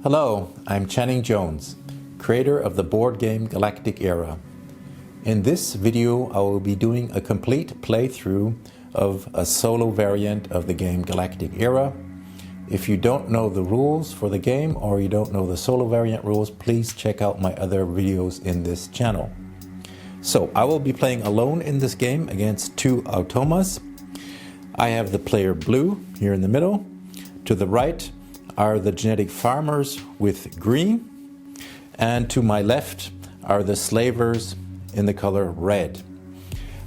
Hello, I'm Channing Jones, creator of the board game Galactic Era. In this video, I will be doing a complete playthrough of a solo variant of the game Galactic Era. If you don't know the rules for the game or you don't know the solo variant rules, please check out my other videos in this channel. So I will be playing alone in this game against two automas. I have the player blue here in the middle. To the right are the genetic farmers with green, and to my left are the slavers in the color red.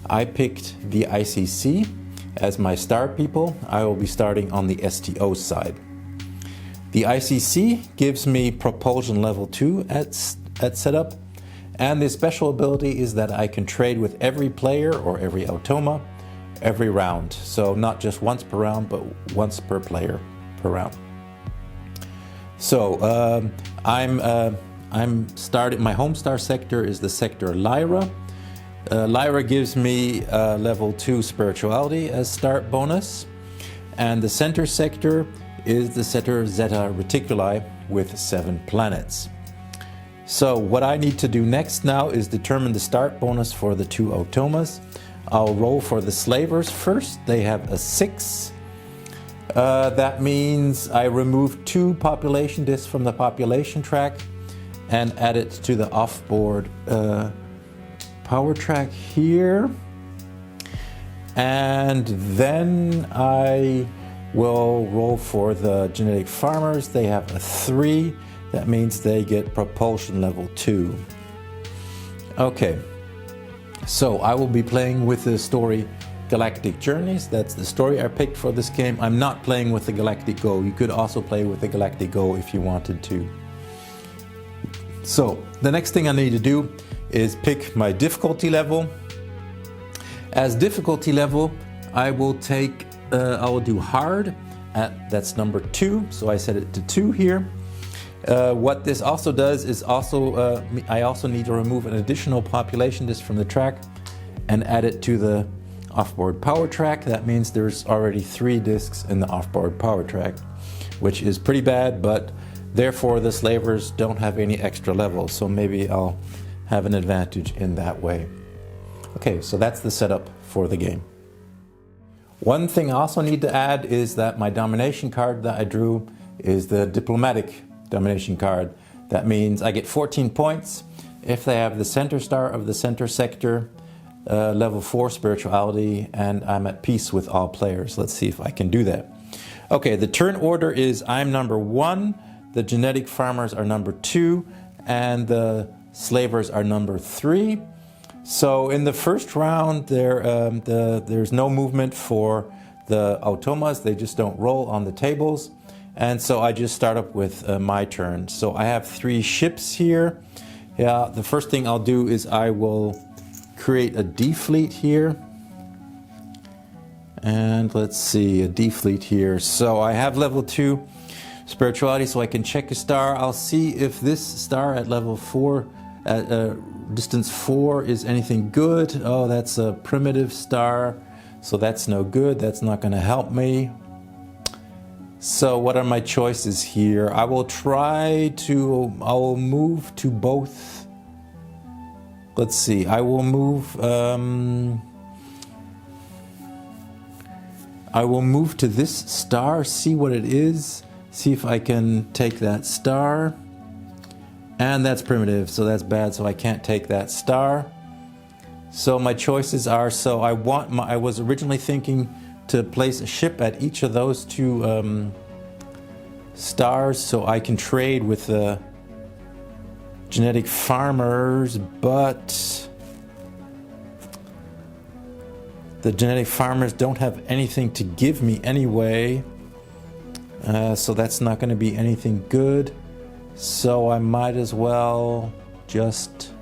I picked the ICC as my star people. I will be starting on the STO side. The ICC gives me propulsion level 2 at setup, and the special ability is that I can trade with every player or every automa every round. So not just once per round, but once per player per round. So I'm starting, my home star sector is the sector Lyra. Lyra gives me level 2 spirituality as start bonus, and the center sector is the sector Zeta Reticuli with 7 planets. So what I need to do next now is determine the start bonus for the two automas. I'll roll for the slavers first. They have a 6. That means I remove 2 population discs from the population track and add it to the offboard power track here. And then I will roll for the genetic farmers. They have a 3. That means they get propulsion level 2. Okay, so I will be playing with the story Galactic Journeys. That's the story I picked for this game. I'm not playing with the Galactic Go. You could also play with the Galactic Go if you wanted to. So the next thing I need to do is pick my difficulty level. As difficulty level, I will take, I will do hard. That's number 2. So I set it to 2 here. What this also does is I also need to remove an additional population disc from the track and add it to the offboard power track. That means there's already 3 discs in the offboard power track, which is pretty bad, but therefore the slavers don't have any extra levels, so maybe I'll have an advantage in that way. Okay, so that's the setup for the game. One thing I also need to add is that my domination card that I drew is the diplomatic domination card. That means I get 14 points if they have the center star of the center sector, level 4 spirituality, and I'm at peace with all players. Let's see if I can do that. Okay, the turn order is I'm number 1, the genetic farmers are number 2, and the slavers are number 3. So in the first round there's no movement for the automas. They just don't roll on the tables. And so I just start up with my turn. So I have 3 ships here. Yeah, the first thing I'll do is I will create a D fleet here. And let's see, a D fleet here. So I have level 2 spirituality, so I can check a star. I'll see if this star at level 4, at distance 4, is anything good. Oh, that's a primitive star, so that's no good. That's not going to help me. So what are my choices here? I will move to both. Let's see, I will move to this star, see what it is, see if I can take that star. And that's primitive, so that's bad, so I can't take that star. So my choices are, so I was originally thinking to place a ship at each of those 2 stars so I can trade with the genetic farmers, but the genetic farmers don't have anything to give me anyway, so that's not going to be anything good. So I might as well just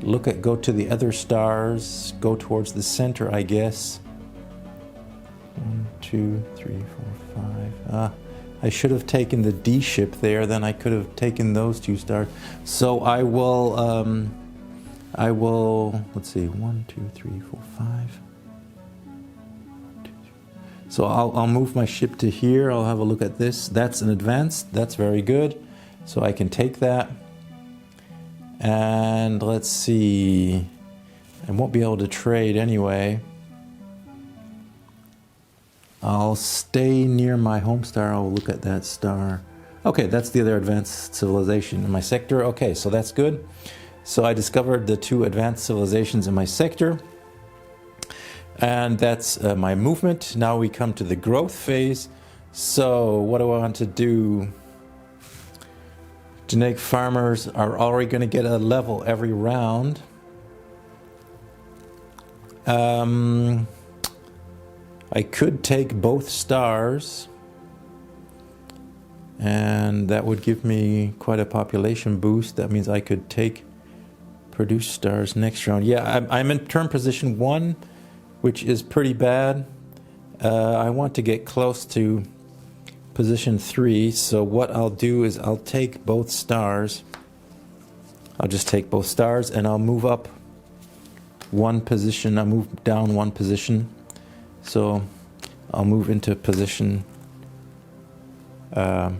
go to the other stars, go towards the center, I guess. 1, 2, 3, 4, 5. I should have taken the D ship there, then I could have taken those 2 stars. So I will, let's see, 1, 2, 3, 4, 5. So I'll move my ship to here. I'll have a look at this. That's an advanced. That's very good. So I can take that. And let's see. I won't be able to trade anyway. I'll stay near my home star. I'll look at that star. Okay, that's the other advanced civilization in my sector. Okay, so that's good. So I discovered the 2 advanced civilizations in my sector. And that's my movement. Now we come to the growth phase. So what do I want to do? Genetic farmers are already going to get a level every round. I could take both stars, and that would give me quite a population boost. That means I could produce stars next round. Yeah, I'm in turn position 1, which is pretty bad. I want to get close to position 3, so what I'll do is I'll take both stars. I'll just take both stars and I'll move up 1 position. I'll move down 1 position. So I'll move into position. Yeah,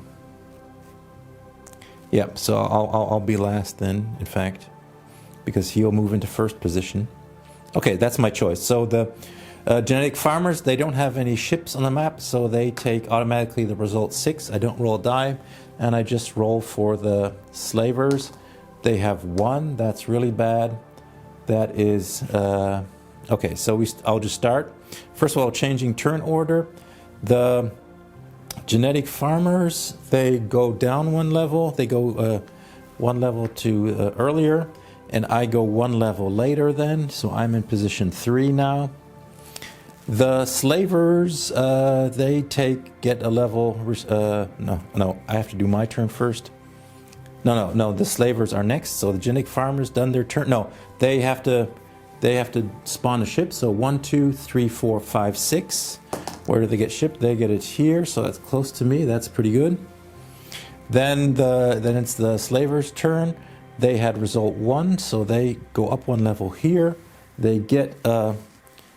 so I'll be last then, in fact, because he'll move into first position. Okay, that's my choice. So the genetic farmers, they don't have any ships on the map, so they take automatically the result 6. I don't roll a die, and I just roll for the slavers. They have 1. That's really bad. That is okay. So I'll just start. First of all, changing turn order. The genetic farmers, they go down 1 level. They go 1 level to earlier, and I go 1 level later then. So I'm in position 3 now. The slavers, they get a level. No, I have to do my turn first. No. The slavers are next. So the genetic farmers done their turn. No, they have to spawn a ship. So 1, 2, 3, 4, 5, 6. Where do they get shipped? They get it here. So that's close to me. That's pretty good. Then it's the slavers' turn. They had result 1, so they go up 1 level here. They get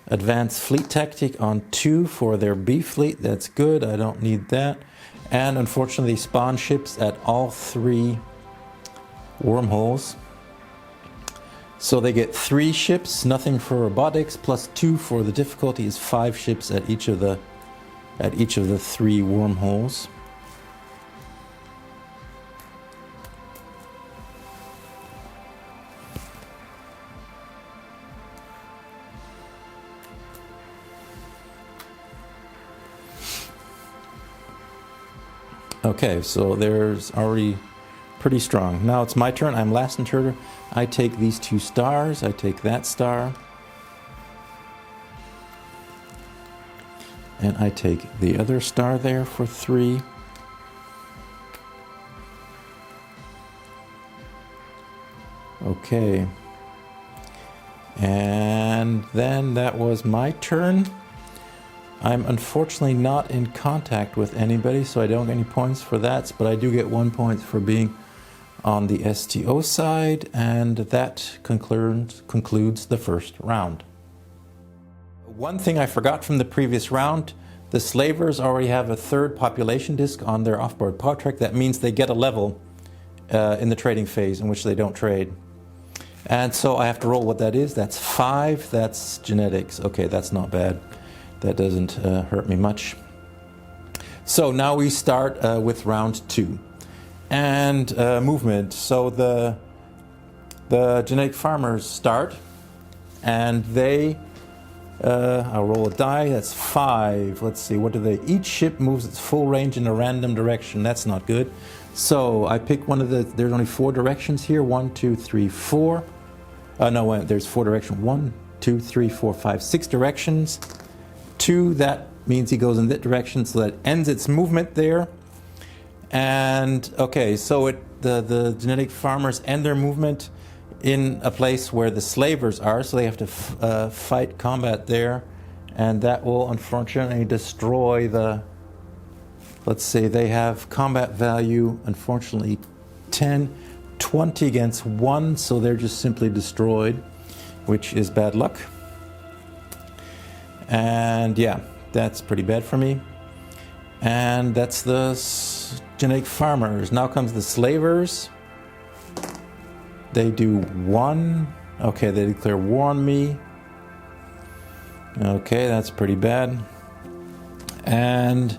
advanced fleet tactic on 2 for their B fleet. That's good. I don't need that. And unfortunately, spawn ships at all 3 wormholes. So they get 3 ships, nothing for robotics, plus 2 for the difficulty is 5 ships at each of the 3 wormholes. Okay, so there's already pretty strong. Now it's my turn. I'm last in turn. I take these 2 stars. I take that star. And I take the other star there for 3. Okay. And then that was my turn. I'm unfortunately not in contact with anybody, so I don't get any points for that, but I do get 1 point for being on the STO side, and that concludes the first round. One thing I forgot from the previous round, the slavers already have a 3rd population disk on their offboard pod track. That means they get a level in the trading phase in which they don't trade. And so I have to roll what that is. That's 5. That's genetics. Okay, that's not bad. That doesn't hurt me much. So now we start with round 2. And movement. So the genetic farmers start, and they I'll roll a die. That's 5. Let's see, what do they? Each ship moves its full range in a random direction. That's not good. So I pick one of the. There's only 4 directions here. 1, 2, 3, 4. No, there's 4 directions. 1, 2, 3, 4, 5, 6 directions. 2. That means he goes in that direction, so that ends its movement there. And okay, so the genetic farmers end their movement in a place where the slavers are, so they have to fight combat there, and that will unfortunately destroy the. Let's say they have combat value, unfortunately 10, 20 against 1, so they're just simply destroyed, which is bad luck. And yeah, That's pretty bad for me. And that's the genetic farmers. Now comes the slavers. They do 1. Okay, they declare war on me. Okay, that's pretty bad. And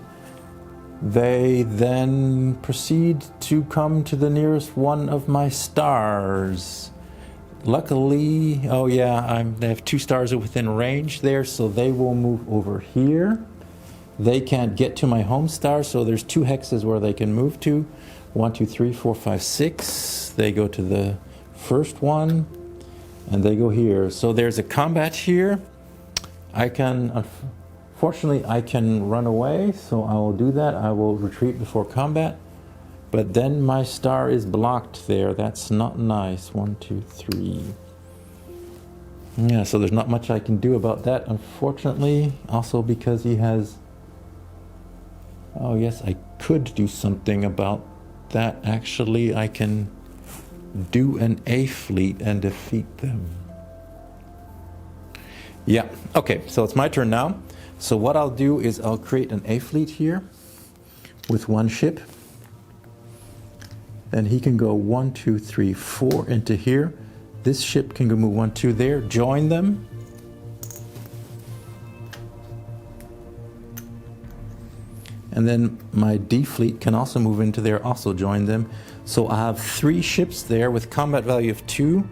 they then proceed to come to the nearest one of my stars. Luckily, oh yeah, they have 2 stars within range there, so they will move over here. They can't get to my home star, so there's 2 hexes where they can move to. 1, 2, 3, 4, 5, 6. They go to the first one, and they go here. So there's a combat here. Fortunately, I can run away, so I will do that. I will retreat before combat. But then my star is blocked there. That's not nice. 1, 2, 3. Yeah, so there's not much I can do about that, unfortunately. Also because he has... Oh yes, I could do something about that. Actually, I can do an A fleet and defeat them. Yeah, okay, so it's my turn now. So what I'll do is I'll create an A fleet here with 1 ship. Then he can go 1, 2, 3, 4 into here. This ship can go move 1, 2 there, join them. And then my D fleet can also move into there, also join them. So I have 3 ships there with combat value of 2.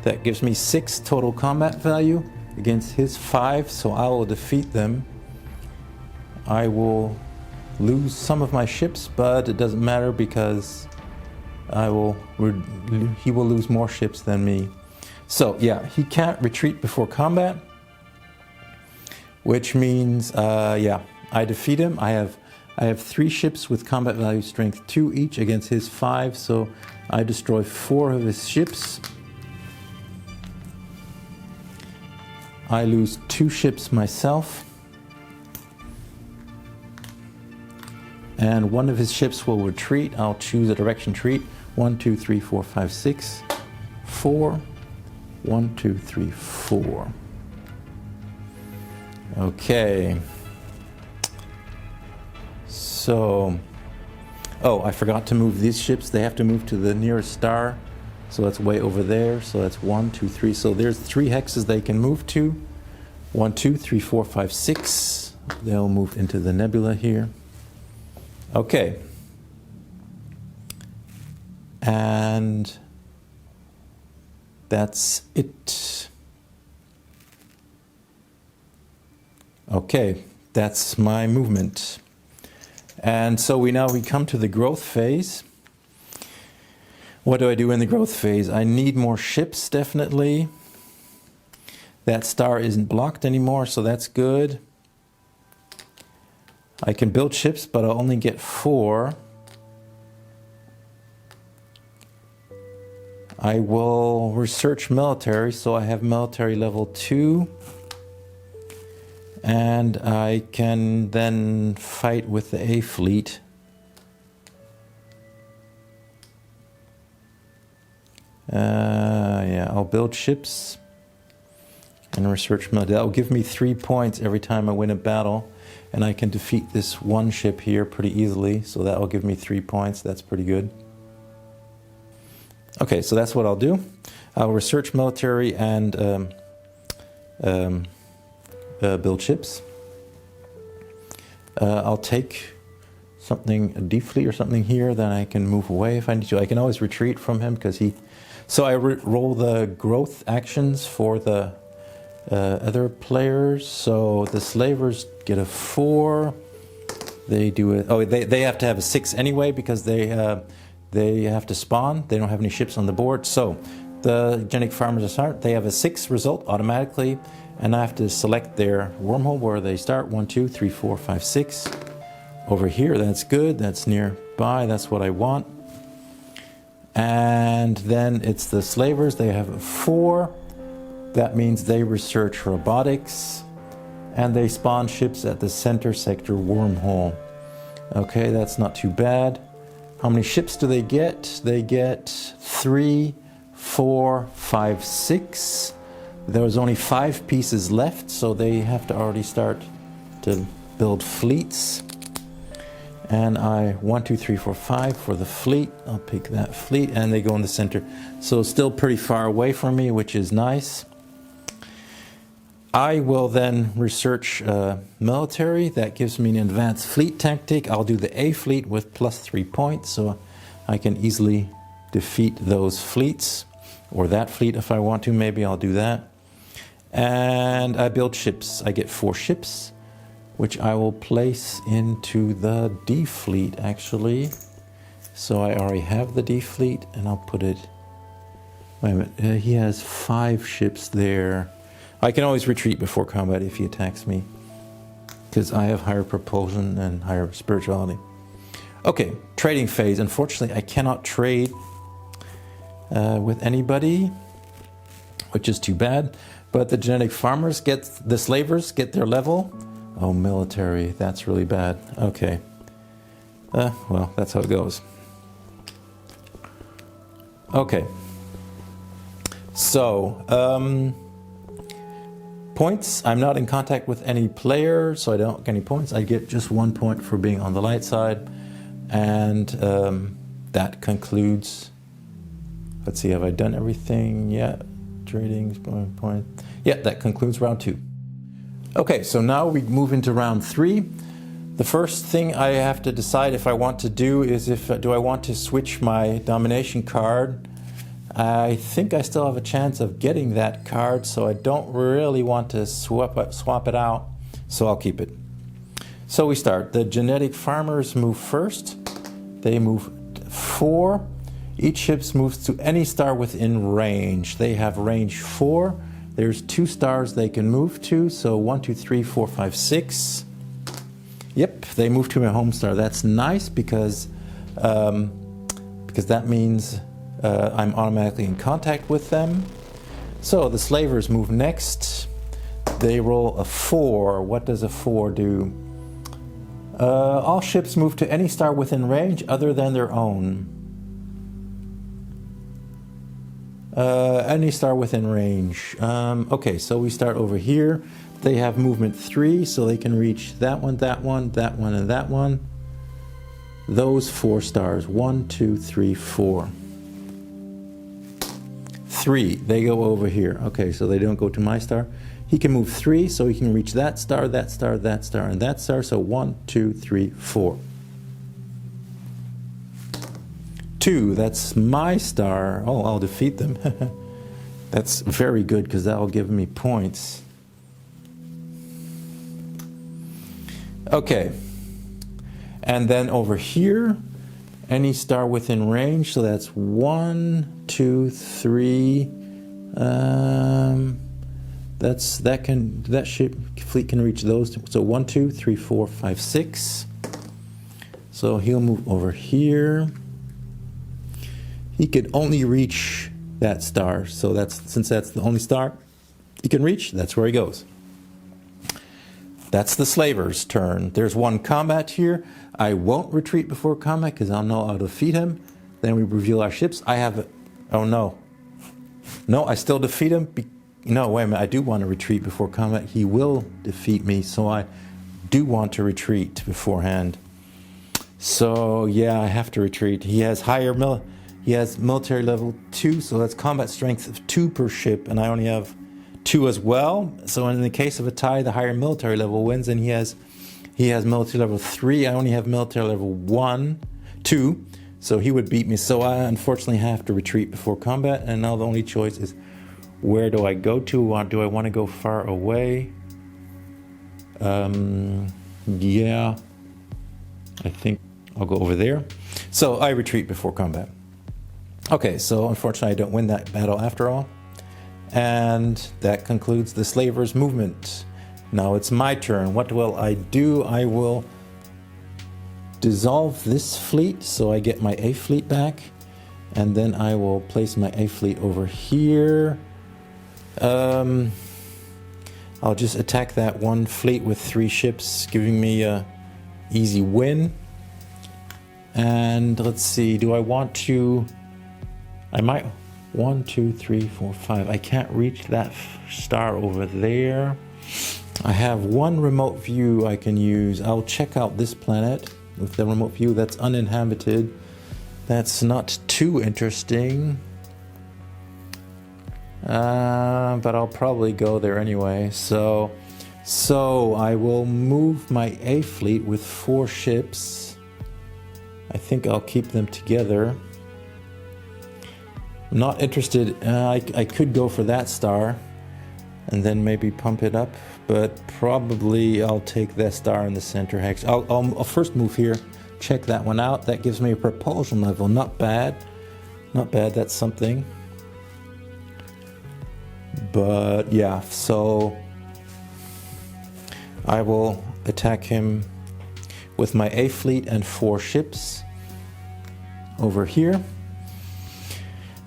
That gives me 6 total combat value against his 5, so I will defeat them. I will lose some of my ships, but it doesn't matter because he will lose more ships than me. So yeah, he can't retreat before combat, which means yeah, I defeat him. I have 3 ships with combat value strength 2 each against his 5, so I destroy 4 of his ships. I lose 2 ships myself. And 1 of his ships will retreat. I'll choose a direction retreat. 1, 2, 3, 4, 5, 6, 4. 1, 2, 3, 4. Okay. So, oh, I forgot to move these ships. They have to move to the nearest star. So that's way over there. So that's 1, 2, 3. So there's 3 hexes they can move to. 1, 2, 3, 4, 5, 6. They'll move into the nebula here. Okay. And that's it. Okay, that's my movement. And so we come to the growth phase. What do I do in the growth phase? I need more ships, definitely. That star isn't blocked anymore, so that's good. I can build ships, but I'll only get 4. I will research military, so I have military level 2. And I can then fight with the A fleet. Yeah, I'll build ships and research military. That will give me 3 points every time I win a battle. And I can defeat this 1 ship here pretty easily. So that will give me 3 points. That's pretty good. Okay, so that's what I'll do. I'll research military and build ships. I'll take something, a D fleet or something here, then I can move away if I need to. I can always retreat from him because he... So I roll the growth actions for the other players. So the slavers get a 4. They do it. Oh, they have to have a 6 anyway because they have to spawn. They don't have any ships on the board. So the genetic farmers start. They have a 6 result automatically, and I have to select their wormhole where they start. 1, 2, 3, 4, 5, 6. Over here, that's good. That's nearby. That's what I want. And then it's the slavers. They have a 4. That means they research robotics, and they spawn ships at the center sector wormhole. Okay, that's not too bad. How many ships do they get? They get 3, 4, 5, 6. There's only 5 pieces left, so they have to already start to build fleets. And I 1, 2, 3, 4, 5 for the fleet. I'll pick that fleet and they go in the center. So still pretty far away from me, which is nice. I will then research military. That gives me an advanced fleet tactic. I'll do the A fleet with +3 points, so I can easily defeat those fleets, or that fleet if I want to. Maybe I'll do that. And I build ships. I get 4 ships, which I will place into the D fleet actually. So I already have the D fleet, and I'll put it. Wait a minute. He has 5 ships there. I can always retreat before combat if he attacks me, because I have higher propulsion and higher spirituality. Okay, trading phase. Unfortunately, I cannot trade with anybody, which is too bad. But the genetic farmers get, the slavers get their level. Oh, military, that's really bad. Okay. Well, that's how it goes. Okay. So, points. I'm not in contact with any player, so I don't get any points. I get just 1 point for being on the light side. And that concludes. Let's see, have I done everything yet? Trading, point. Yeah, that concludes round 2. Okay, so now we move into round 3. The first thing I have to decide if I want to do is do I want to switch my domination card. I think I still have a chance of getting that card, so I don't really want to swap it out, so I'll keep it. So we start. The genetic farmers move first. They move 4. Each ship moves to any star within range. They have range 4. There's 2 stars they can move to, so 1, 2, 3, 4, 5, 6. Yep, they move to my home star. That's nice because that means I'm automatically in contact with them. So the slavers move next. They roll a 4. What does a 4 do? All ships move to any star within range other than their own. Any star within range. Okay, so we start over here. They have movement 3, so they can reach that one, that one, that one, and that one. Those 4 stars. 1, 2, 3, 4. 3, they go over here. Okay, so they don't go to my star. He can move 3, so he can reach that star, that star, that star, and that star. So 1, 2, 3, 4. 2, that's my star. Oh, I'll defeat them. That's very good because that'll give me points. Okay. And then over here, any star within range. So that's 1, 2, 3. That ship fleet can reach those. So 1, 2, 3, 4, 5, 6. So he'll move over here. He could only reach that star. So since that's the only star he can reach, that's where he goes. That's the slaver's turn. There's 1 combat here. I won't retreat before combat because I'll know how to defeat him. Then we reveal our ships. I have... Oh, no. No, I still defeat him. No, wait a minute. I do want to retreat before combat. He will defeat me, so I do want to retreat beforehand. So, yeah, I have to retreat. He has higher... He has military level 2, so that's combat strength of 2 per ship, and I only have 2 as well. So in the case of a tie, the higher military level wins, and he has military level 3. I only have military level 2, so he would beat me. So I unfortunately have to retreat before combat, and now the only choice is where do I go to? Do I want to go far away? Yeah, I think I'll go over there. So I retreat before combat. Okay, so unfortunately I don't win that battle after all. And that concludes the slavers' movement. Now it's my turn. What will I do? I will dissolve this fleet so I get my A fleet back. And then I will place my A fleet over here. I'll just attack that 1 fleet with 3 ships, giving me a easy win. And let's see, do I want to... I might... 1, 2, 3, 4, 5. I can't reach that star over there. I have one remote view I can use. I'll check out this planet with the remote view that's uninhabited. That's not too interesting. But I'll probably go there anyway. So I will move my A fleet with 4 ships. I think I'll keep them together. I'm not interested. I could go for that star and then maybe pump it up, but probably I'll take that star in the center hex. I'll first move here, check that one out. That gives me a propulsion level. Not bad. Not bad. That's something. But yeah, so I will attack him with my A fleet and 4 ships over here.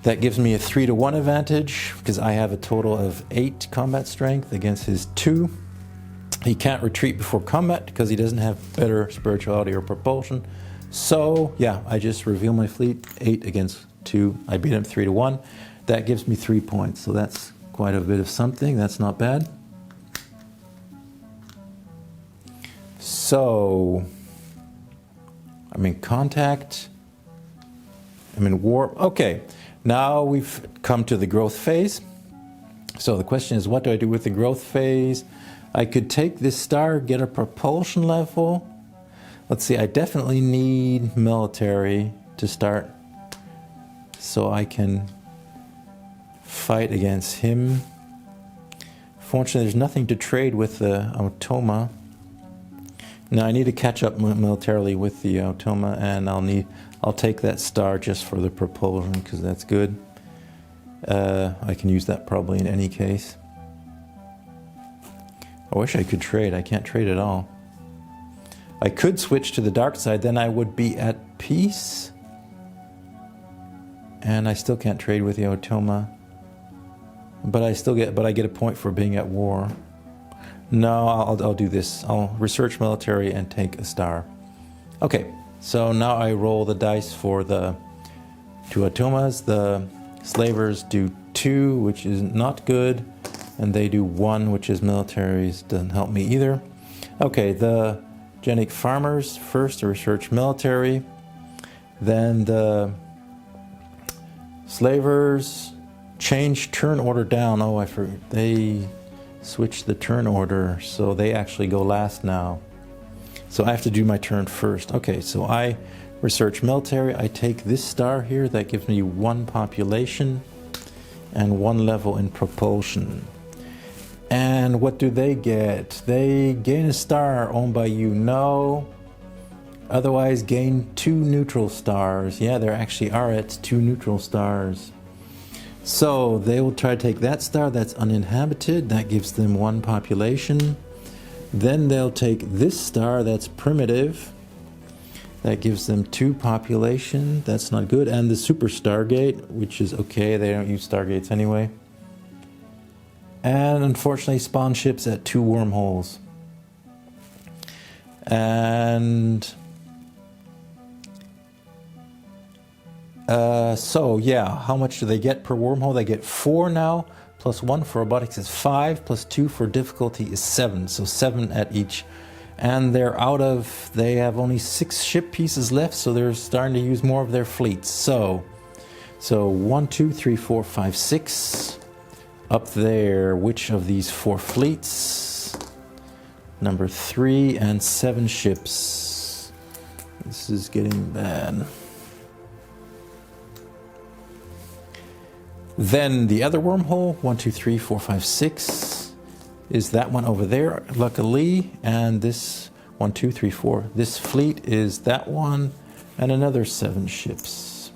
That gives me a 3-to-1 advantage because I have a total of 8 combat strength against his 2. He can't retreat before combat because he doesn't have better spirituality or propulsion. So yeah, I just reveal my fleet, 8 against 2. I beat him 3-to-1. That gives me 3 points. So that's quite a bit of something. That's not bad. So I'm in contact. I'm in warp. Okay, now we've come to the growth phase. So the question is, what do I do with the growth phase? I could take this star, get a propulsion level. Let's see, I definitely need military to start so I can fight against him. Fortunately, there's nothing to trade with the Automa. Now I need to catch up militarily with the Automa, and I'll take that star just for the propulsion because that's good. I can use that probably in any case. I wish I could trade. I can't trade at all. I could switch to the dark side, then I would be at peace. And I still can't trade with the Automa. But I get a point for being at war. No, I'll do this. I'll research military and take a star. Okay, so now I roll the dice for the 2 Automas. The slavers do 2, which is not good, and they do 1, which is militaries. Doesn't help me either. Okay, the genic farmers first to research military, then the slavers change turn order down. Oh, I forgot. They switched the turn order, so they actually go last now. So I have to do my turn first. Okay, so I research military. I take this star here. That gives me 1 population and 1 level in propulsion. And what do they get? They gain a star owned by you. No. Otherwise, gain 2 neutral stars. Yeah, there actually are at 2 neutral stars. So they will try to take that star that's uninhabited. That gives them 1 population. Then they'll take this star that's primitive. That gives them 2 population. That's not good. And the super stargate, which is okay. They don't use stargates anyway. And unfortunately spawn ships at 2 wormholes. And so yeah, how much do they get per wormhole? They get 4 now, plus 1 for robotics is 5, plus 2 for difficulty is 7. So 7 at each. And they have only 6 ship pieces left, so they're starting to use more of their fleets. So 1, 2, 3, 4, 5, 6. Up there, which of these 4 fleets? Number 3 and 7 ships. This is getting bad. Then the other wormhole, 1, 2, 3, 4, 5, 6, is that one over there, luckily. And this 1, 2, 3, 4, this fleet is that one, and another 7 ships.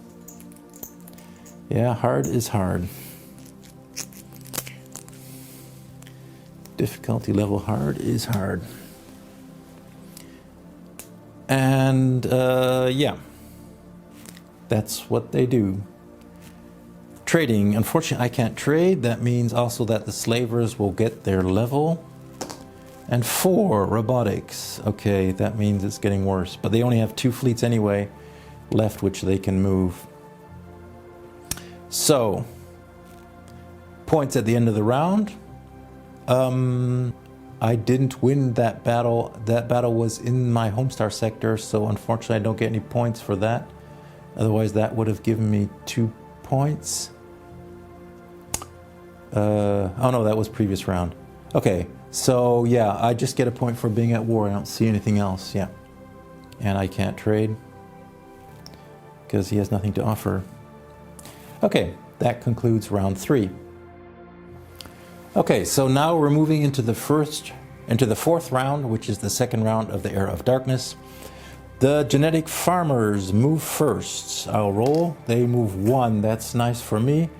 Yeah, hard is hard. Difficulty level hard is hard. And yeah, that's what they do. Trading. Unfortunately, I can't trade. That means also that the slavers will get their level. And 4 robotics. Okay, that means it's getting worse. But they only have 2 fleets anyway left, which they can move. So, points at the end of the round. I didn't win that battle. That battle was in my homestar sector, so unfortunately I don't get any points for that. Otherwise that would have given me 2 points. Oh no, that was previous round. Okay, so yeah, I just get a point for being at war. I don't see anything else, yeah. And I can't trade because he has nothing to offer. Okay, that concludes round 3. Okay, so now we're moving into the fourth round, which is the second round of the Era of Darkness. The genetic farmers move first. I'll roll. They move 1. That's nice for me.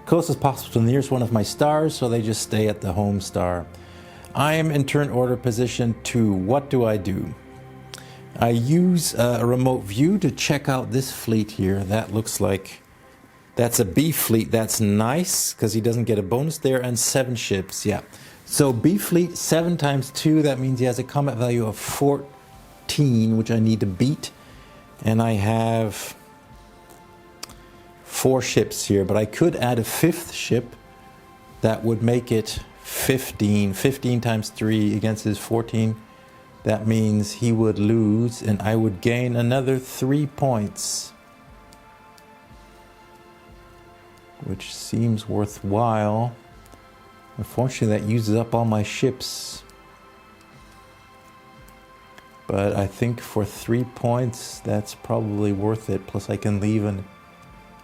Closest possible to the nearest one of my stars, so they just stay at the home star. I am in turn order position 2. What do I do? I use a remote view to check out this fleet here. That looks like that's a B fleet. That's nice because he doesn't get a bonus there, and 7 ships. Yeah. So B fleet 7 times 2. That means he has a combat value of 14, which I need to beat. And I have 4 ships here, but I could add a 5th ship. That would make it 15. 15 times 3 against his 14. That means he would lose, and I would gain another 3 points, which seems worthwhile. Unfortunately, that uses up all my ships. But I think for 3 points, that's probably worth it. Plus, I can leave an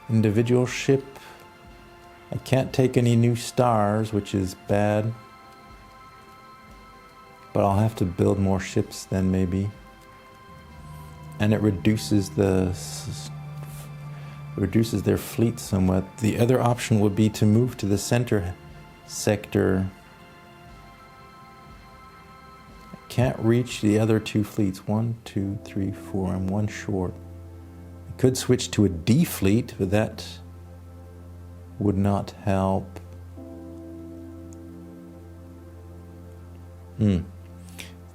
individual ship. I can't take any new stars, which is bad. But I'll have to build more ships then, maybe. And it reduces their fleet somewhat. The other option would be to move to the center sector. I can't reach the other 2 fleets. 1, 2, 3, 4. I'm 1 short. I could switch to a D fleet, but that would not help.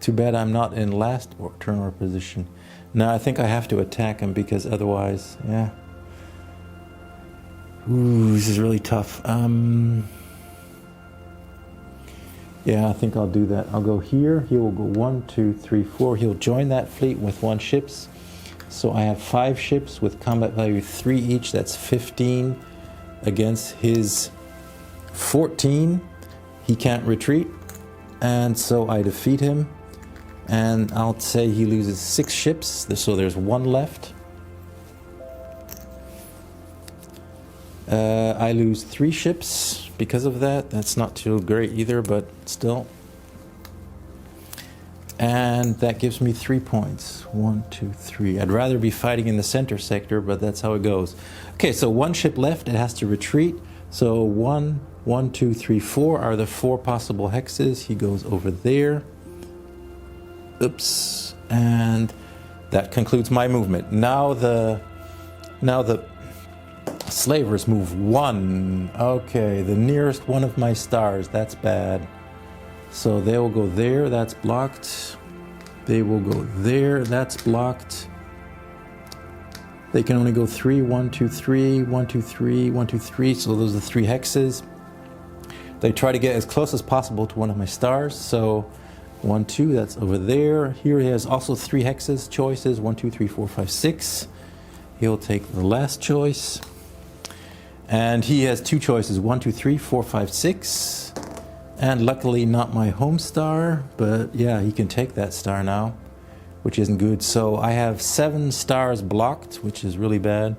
Too bad I'm not in last turn or position. Now I think I have to attack him because otherwise, yeah. Ooh, this is really tough. Yeah, I think I'll do that. I'll go here. He will go 1, 2, 3, 4. He'll join that fleet with 1 ships. So I have 5 ships with combat value 3 each. That's 15 against his 14. He can't retreat. And so I defeat him. And I'll say he loses 6 ships. So there's 1 left. I lose 3 ships because of that. That's not too great either, but still. And that gives me 3 points. 1, 2, 3. I'd rather be fighting in the center sector, but that's how it goes. Okay, so 1 ship left. It has to retreat. So 1, 1, 2, 3, 4 are the 4 possible hexes. He goes over there. Oops. And that concludes my movement. Now the slavers move 1. Okay, the nearest one of my stars. That's bad. So they will go there. That's blocked. They will go there. That's blocked. They can only go 3. 1, 2, 3. 1, 2, 3. 1, 2, 3. So those are 3 hexes. They try to get as close as possible to one of my stars. So 1, 2, that's over there. Here he has also 3 hexes choices. 1, 2, 3, 4, 5, 6. He'll take the last choice. And he has 2 choices. 1, 2, 3, 4, 5, 6. And luckily not my home star. But yeah, he can take that star now, which isn't good. So I have 7 stars blocked, which is really bad.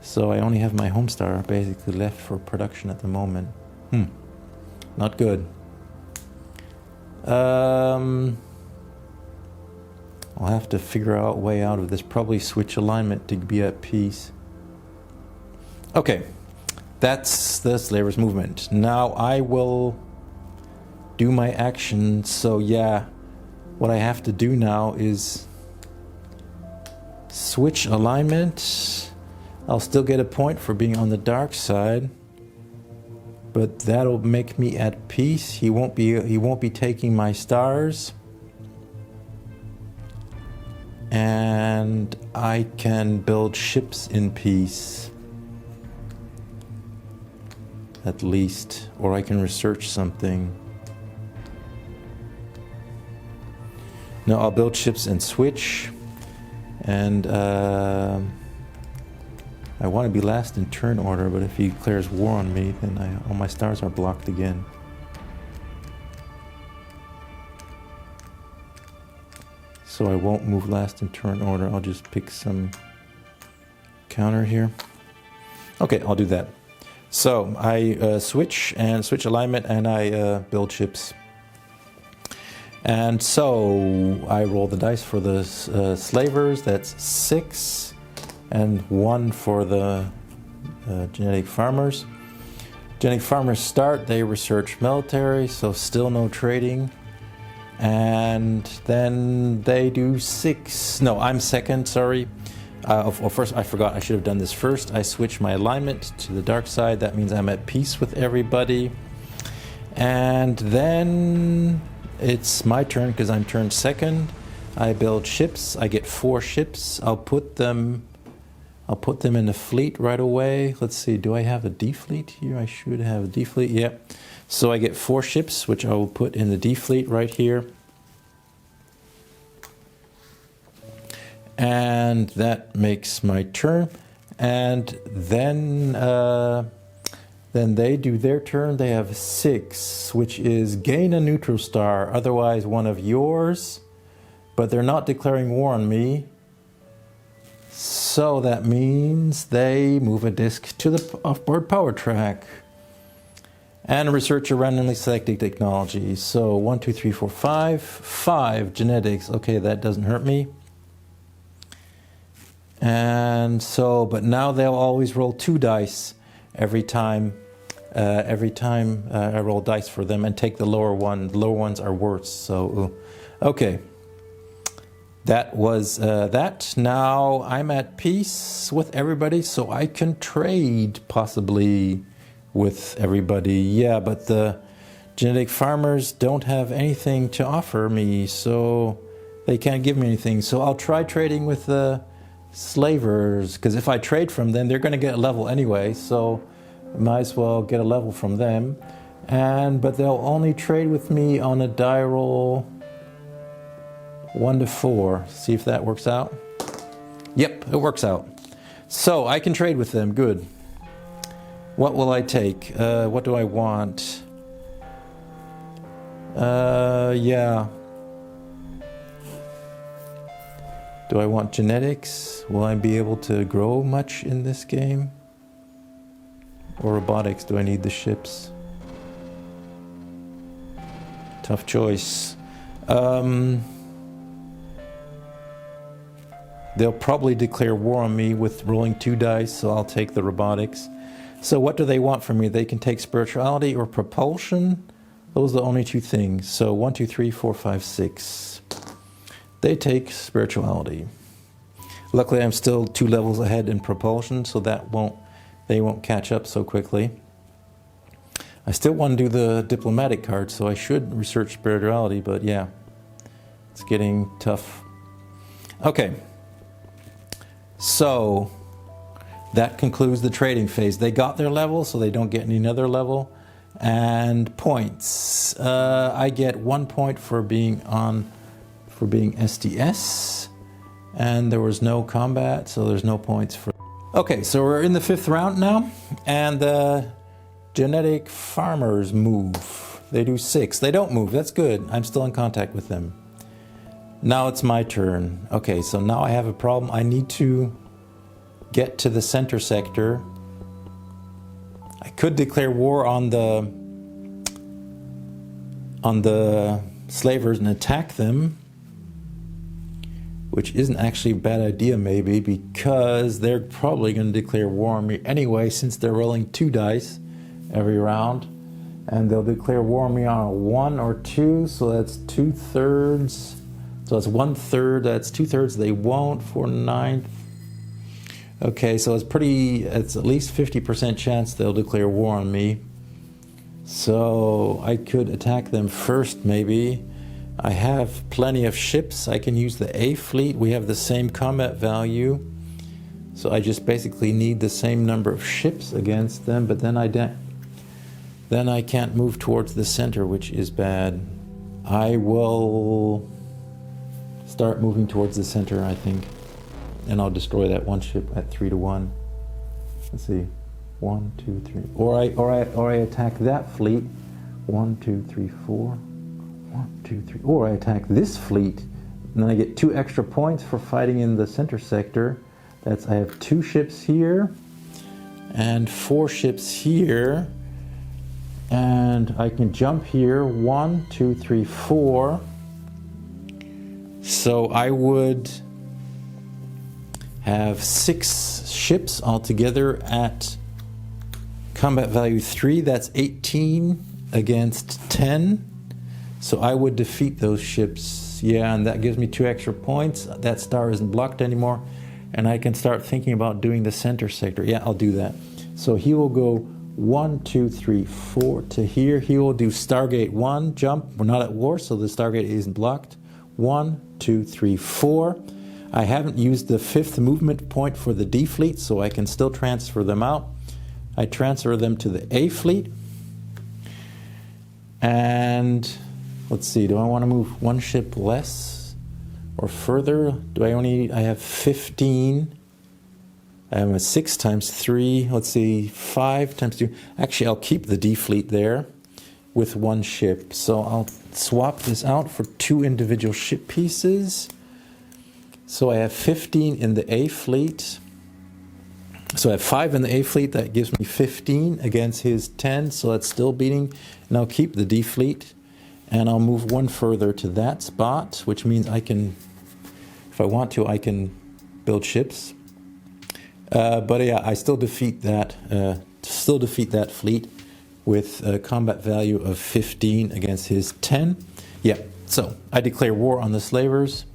So I only have my home star basically left for production at the moment. Not good. I'll have to figure out a way out of this. Probably switch alignment to be at peace. Okay, that's the Slaver's movement. Now I will do my action. So yeah, what I have to do now is switch alignment. I'll still get a point for being on the dark side, but that'll make me at peace. He won't be taking my stars. And I can build ships in peace. At least. Or I can research something. No, I'll build ships and switch. And I want to be last in turn order, but if he declares war on me, then all my stars are blocked again. So I won't move last in turn order. I'll just pick some counter here. Okay, I'll do that. So I switch alignment, and I build ships. And so I roll the dice for the slavers. That's 6, and 1 for the genetic farmers. Genetic farmers start, they research military, so still no trading. And then they do 6. No, I'm second, sorry. Well, first, I forgot, I should have done this first. I switch my alignment to the dark side. That means I'm at peace with everybody. And then it's my turn because I'm turned second. I build ships. I get 4 ships. I'll put them in the fleet right away. Let's see, do I have a D fleet here? I should have a D fleet, yep. So I get 4 ships, which I will put in the D fleet right here. And that makes my turn. And then they do their turn. They have 6, which is gain a neutral star, otherwise one of yours. But they're not declaring war on me. So that means they move a disk to the offboard power track. And research a randomly selected technology. So 1, 2, 3, 4, 5. 5 genetics. Okay, that doesn't hurt me. And so, but now they'll always roll 2 dice every time I roll dice for them, and take the lower one. The lower ones are worse. So, okay. That was that. Now I'm at peace with everybody, so I can trade possibly with everybody. Yeah, but the genetic farmers don't have anything to offer me, so they can't give me anything. So I'll try trading with the slavers, because if I trade from them, they're going to get a level anyway, so I might as well get a level from them. But they'll only trade with me on a die roll 1 to 4. See if that works out. Yep, it works out. So I can trade with them. Good. What will I take? What do I want? Yeah. Do I want genetics? Will I be able to grow much in this game? Or robotics? Do I need the ships? Tough choice. They'll probably declare war on me with rolling 2 dice, so I'll take the robotics. So what do they want from me? They can take spirituality or propulsion. Those are the only 2 things. So 1, 2, 3, 4, 5, 6. They take spirituality. Luckily, I'm still 2 levels ahead in propulsion, so they won't catch up so quickly. I still want to do the diplomatic card, so I should research spirituality, but yeah, it's getting tough. Okay, so that concludes the trading phase. They got their level, so they don't get any other level. And points. I get 1 point for being STS, and there was no combat, so there's no points for... Okay, so we're in the 5th round now, and the genetic farmers move. They do 6. They don't move. That's good. I'm still in contact with them. Now it's my turn. Okay, so now I have a problem. I need to get to the center sector. I could declare war on the slavers and attack them, which isn't actually a bad idea maybe, because they're probably going to declare war on me anyway, since they're rolling 2 dice every round. And they'll declare war on me on a 1 or 2, so that's 2/3. So that's 1/3, that's 2/3 they won't, 4/9. Okay, so it's at least 50% chance they'll declare war on me. So I could attack them first maybe. I have plenty of ships. I can use the A fleet. We have the same combat value. So I just basically need the same number of ships against them, but then I can't move towards the center, which is bad. I will start moving towards the center, I think. And I'll destroy that one ship at 3-1. Let's see. 1, 2, 3. Or I attack that fleet. 1, 2, 3, 4. 1, 2, 3. Or I attack this fleet. And then I get 2 extra points for fighting in the center sector. That's, I have 2 ships here. And 4 ships here. And I can jump here. 1, 2, 3, 4. So I would have 6 ships altogether at combat value 3. That's 18 against 10. So I would defeat those ships. Yeah, and that gives me 2 extra points. That star isn't blocked anymore. And I can start thinking about doing the center sector. Yeah, I'll do that. So he will go 1, 2, 3, 4 to here. He will do Stargate 1, jump. We're not at war, so the Stargate isn't blocked. 1, 2, 3, 4. I haven't used the 5th movement point for the D fleet, so I can still transfer them out. I transfer them to the A fleet. And let's see, do I want to move 1 ship less or further? I have 15. I have a 6 times 3. Let's see, 5 times 2. Actually, I'll keep the D fleet there with 1 ship. So I'll swap this out for 2 individual ship pieces. So I have 15 in the A fleet. So I have 5 in the A fleet. That gives me 15 against his 10. So that's still beating. And I'll keep the D fleet. And I'll move 1 further to that spot, which means I can, if I want to, I can build ships. But yeah, I still defeat that fleet with a combat value of 15 against his 10. Yeah, so I declare war on the slavers,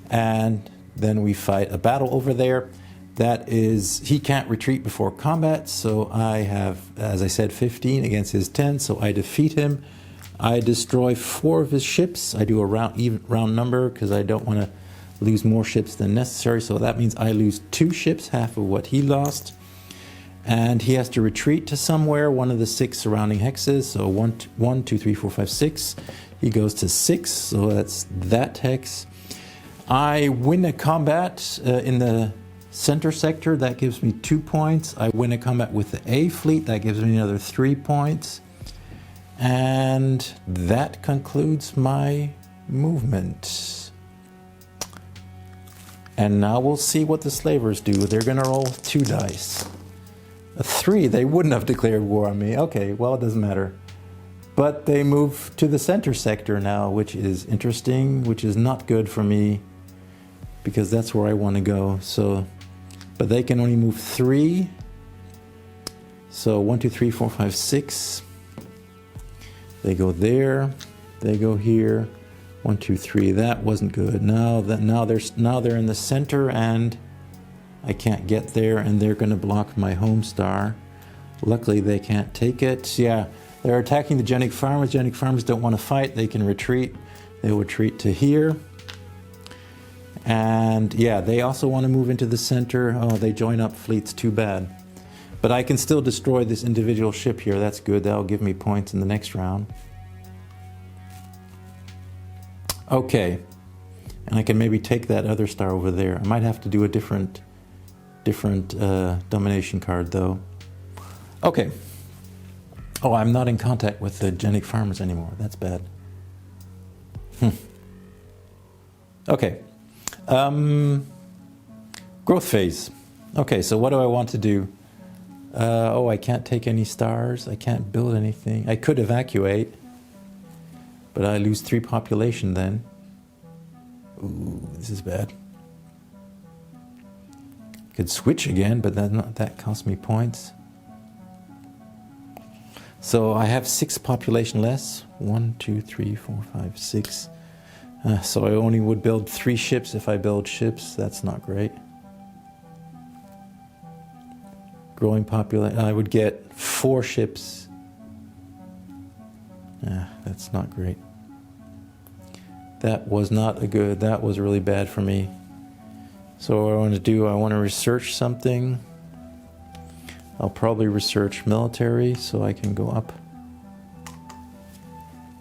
and then we fight a battle over there. That is, he can't retreat before combat, so I have, as I said, 15 against his 10, so I defeat him. I destroy 4 of his ships. I do a round number because I don't want to lose more ships than necessary, so that means I lose 2 ships, half of what he lost. And he has to retreat to somewhere, one of the 6 surrounding hexes. So 1, 2, 3, 4, 5, 6. He goes to 6, so that's that hex. I win a combat in the center sector. That gives me 2 points. I win a combat with the A fleet. That gives me another 3 points. And that concludes my movement. And now we'll see what the slavers do. They're going to roll 2 dice. A 3, they wouldn't have declared war on me. Okay, well, it doesn't matter. But they move to the center sector now, which is interesting, which is not good for me, because that's where I want to go. So, but they can only move 3. So 1, 2, 3, 4, 5, 6. They go there. They go here. 1, 2, 3. That wasn't good. Now they're in the center, and I can't get there, and they're going to block my home star. Luckily, they can't take it. Yeah, they're attacking the Genic farmers. Genic farmers don't want to fight. They can retreat. They will retreat to here. And yeah, they also want to move into the center. Oh, they join up fleets. Too bad. But I can still destroy this individual ship here. That's good. That'll give me points in the next round. Okay. And I can maybe take that other star over there. I might have to do a different domination card, though. Okay. Oh, I'm not in contact with the Genic farmers anymore. That's bad. Okay. Growth phase. Okay, so what do I want to do? Oh, I can't take any stars. I can't build anything. I could evacuate, but I lose 3 population then. Ooh, this is bad. Could switch again, but that costs me points. So I have 6 population less. 1, 2, 3, 4, 5, 6. So I only would build 3 ships if I build ships. That's not great. Growing population. I would get 4 ships. That's not great. That was not a good. That was really bad for me. So what I want to do, I want to research something. I'll probably research military so I can go up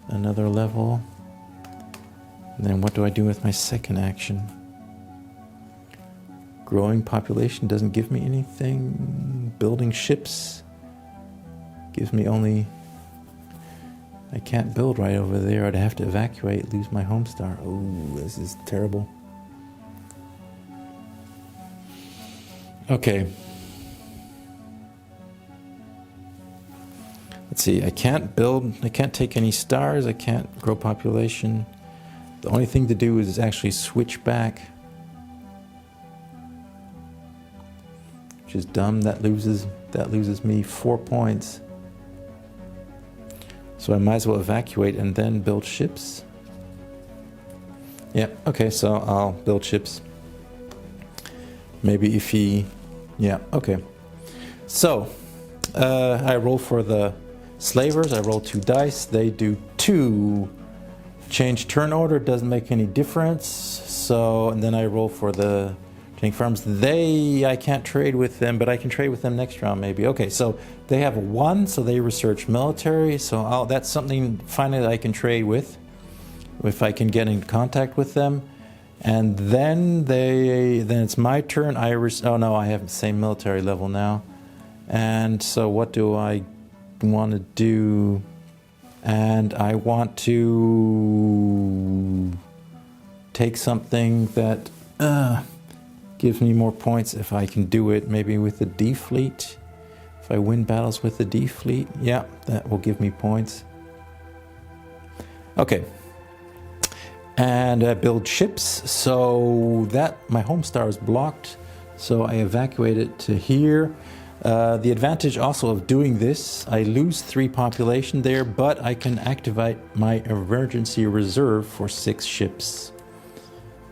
another level. And then what do I do with my second action? Growing population doesn't give me anything. Building ships gives me only... I can't build right over there. I'd have to evacuate, lose my home star. Oh, this is terrible. Okay. Let's see, I can't build, I can't take any stars, I can't grow population. The only thing to do is actually switch back. Which is dumb, that loses me 4 points. So I might as well evacuate and then build ships. Yeah, okay, so I'll build ships. Maybe if he... Yeah, okay. So, I roll for the slavers. I roll 2 dice. They do 2. Change turn order doesn't make any difference. So, and then I roll for the farms. I can't trade with them, but I can trade with them next round maybe. Okay, so they have a 1, so they research military. So that's something finally that I can trade with, if I can get in contact with them. And then it's my turn. Oh no, I have the same military level now. And so what do I want to do? And I want to take something that gives me more points if I can do it, maybe with the D fleet. If I win battles with the D fleet, yeah, that will give me points. Okay. And build ships, so that my home star is blocked, so I evacuate it to here. The advantage also of doing this, I lose 3 population there, but I can activate my emergency reserve for 6 ships.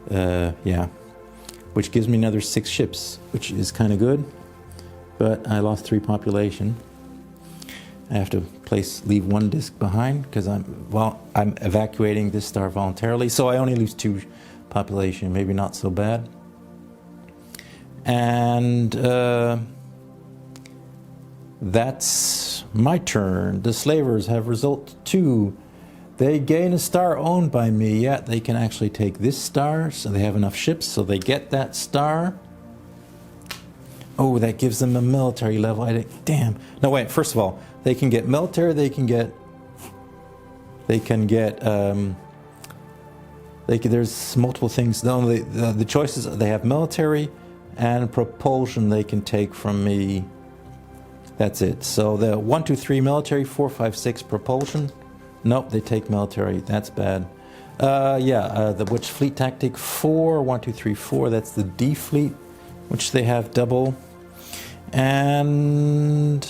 Yeah, which gives me another 6 ships, which is kind of good, but I lost 3 population. I have to leave 1 disc behind because I'm evacuating this star voluntarily, so I only lose 2 population, maybe not so bad. And that's my turn. The slavers have result 2. They gain a star owned by me. Yeah, they can actually take this star, so they have enough ships, so they get that star. Oh, that gives them a military level. Damn. No, wait, first of all, they can get military, there's multiple things. The choices, they have military and propulsion they can take from me. That's it. So the 1, 2, 3 military, 4, 5, 6 propulsion. Nope, they take military. That's bad. Which fleet tactic? 4, 1, 2, 3, 4. That's the D fleet, which they have double. And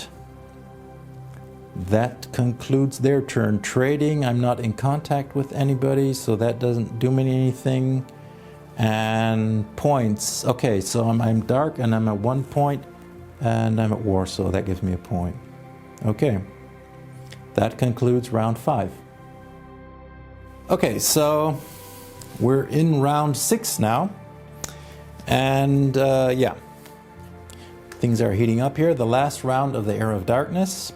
that concludes their turn. Trading, I'm not in contact with anybody, so that doesn't do me anything. And points. Okay, so I'm dark and I'm at 1 point, and I'm at war, so that gives me a point. Okay, that concludes round 5. Okay, so we're in round 6 now, and yeah, things are heating up here. The last round of the Era of Darkness.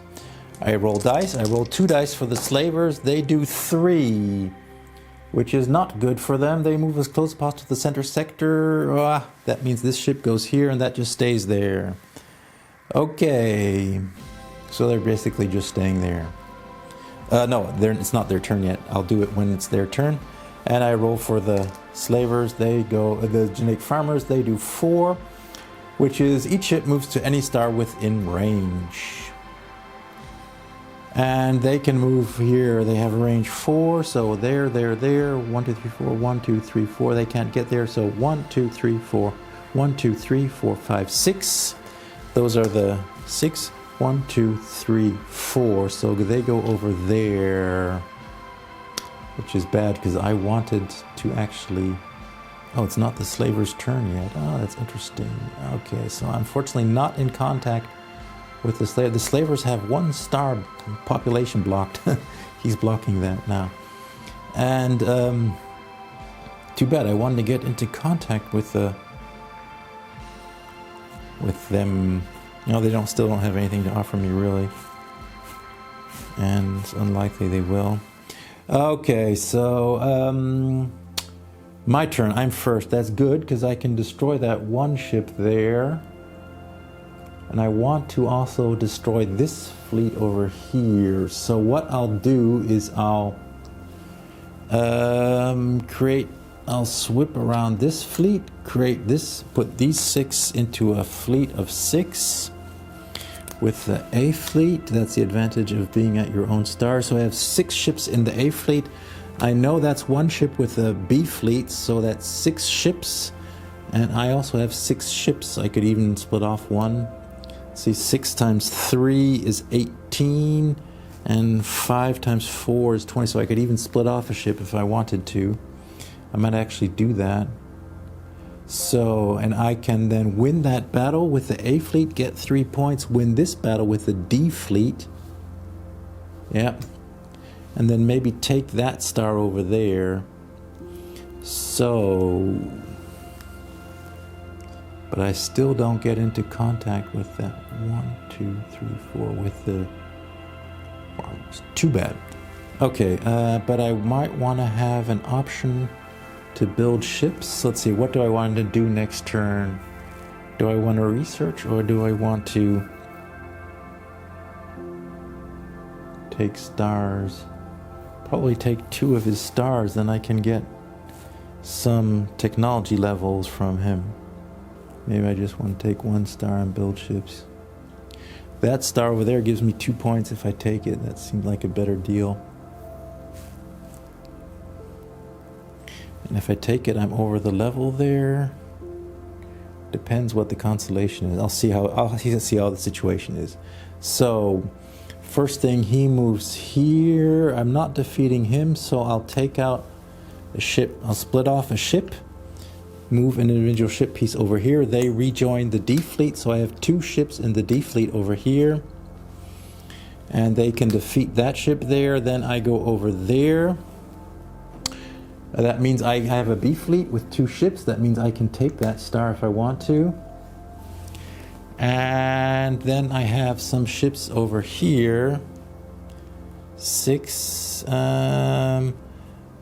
I roll dice. I roll 2 dice for the slavers. They do 3, which is not good for them. They move as close as possible to the center sector. That means this ship goes here and that just stays there. Okay, so they're basically just staying there. No, it's not their turn yet. I'll do it when it's their turn. And I roll for the slavers. They go, the genetic farmers, they do 4, which is each ship moves to any star within range. And they can move here. They have a range 4, so there. 1, 2, 3, 4, 1, 2, 3, 4. They can't get there, so 1, 2, 3, 4. 1, 2, 3, 4, 5, 6. Those are the 6. 1, 2, 3, 4. So they go over there, which is bad because I wanted to actually... Oh, it's not the slaver's turn yet. Oh, that's interesting. Okay, so unfortunately not in contact with the slaver. The slavers have 1 star population blocked. He's blocking that now. And too bad. I wanted to get into contact with them. No, they still don't have anything to offer me really. And it's unlikely they will. Okay, so My turn. I'm first. That's good because I can destroy that one ship there. And I want to also destroy this fleet over here. So what I'll do is I'll I'll swip around this fleet, create this, put these 6 into a fleet of 6 with the A fleet. That's the advantage of being at your own star. So I have 6 ships in the A fleet. I know that's 1 ship with a B fleet, so that's 6 ships. And I also have 6 ships. I could even split off 1. See, 6 times 3 is 18, and 5 times 4 is 20, so I could even split off a ship if I wanted to. I might actually do that. So, and I can then win that battle with the A fleet, get 3 points, win this battle with the D fleet. Yep. And then maybe take that star over there. So... but I still don't get into contact with that 1, 2, 3, 4 with the... wow, it's too bad. Okay, but I might want to have an option to build ships. Let's see, what do I want to do next turn? Do I want to research or do I want to take stars? Probably take 2 of his stars, then I can get some technology levels from him. Maybe I just want to take 1 star and build ships. That star over there gives me 2 points if I take it. That seems like a better deal. And if I take it, I'm over the level there. Depends what the constellation is. I'll see how the situation is. So, first thing, he moves here. I'm not defeating him, so I'll take out a ship. I'll split off a ship. Move an individual ship piece over here. They rejoin the D fleet, so I have 2 ships in the D fleet over here. And they can defeat that ship there. Then I go over there. That means I have a B fleet with 2 ships. That means I can take that star if I want to. And then I have some ships over here. 6...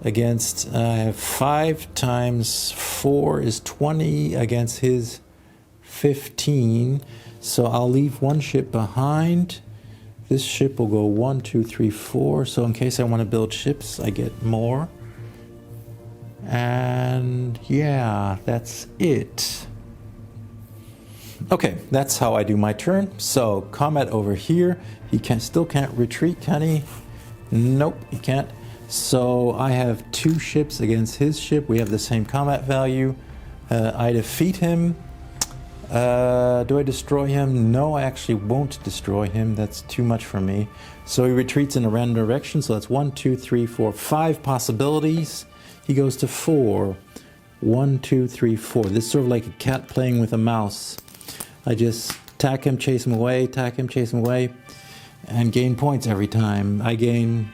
against, I have 5 times 4 is 20 against his 15. So I'll leave 1 ship behind. This ship will go 1, 2, 3, 4. So in case I want to build ships, I get more. And yeah, that's it. Okay, that's how I do my turn. So combat over here. He still can't retreat, can he? Nope, he can't. So I have 2 ships against his ship. We have the same combat value. I defeat him. Do I destroy him? No, I actually won't destroy him. That's too much for me. So he retreats in a random direction. So that's 1, 2, 3, 4, 5 possibilities. He goes to 4. 1, 2, 3, 4. This is sort of like a cat playing with a mouse. I just attack him, chase him away, attack him, chase him away, and gain points every time. I gain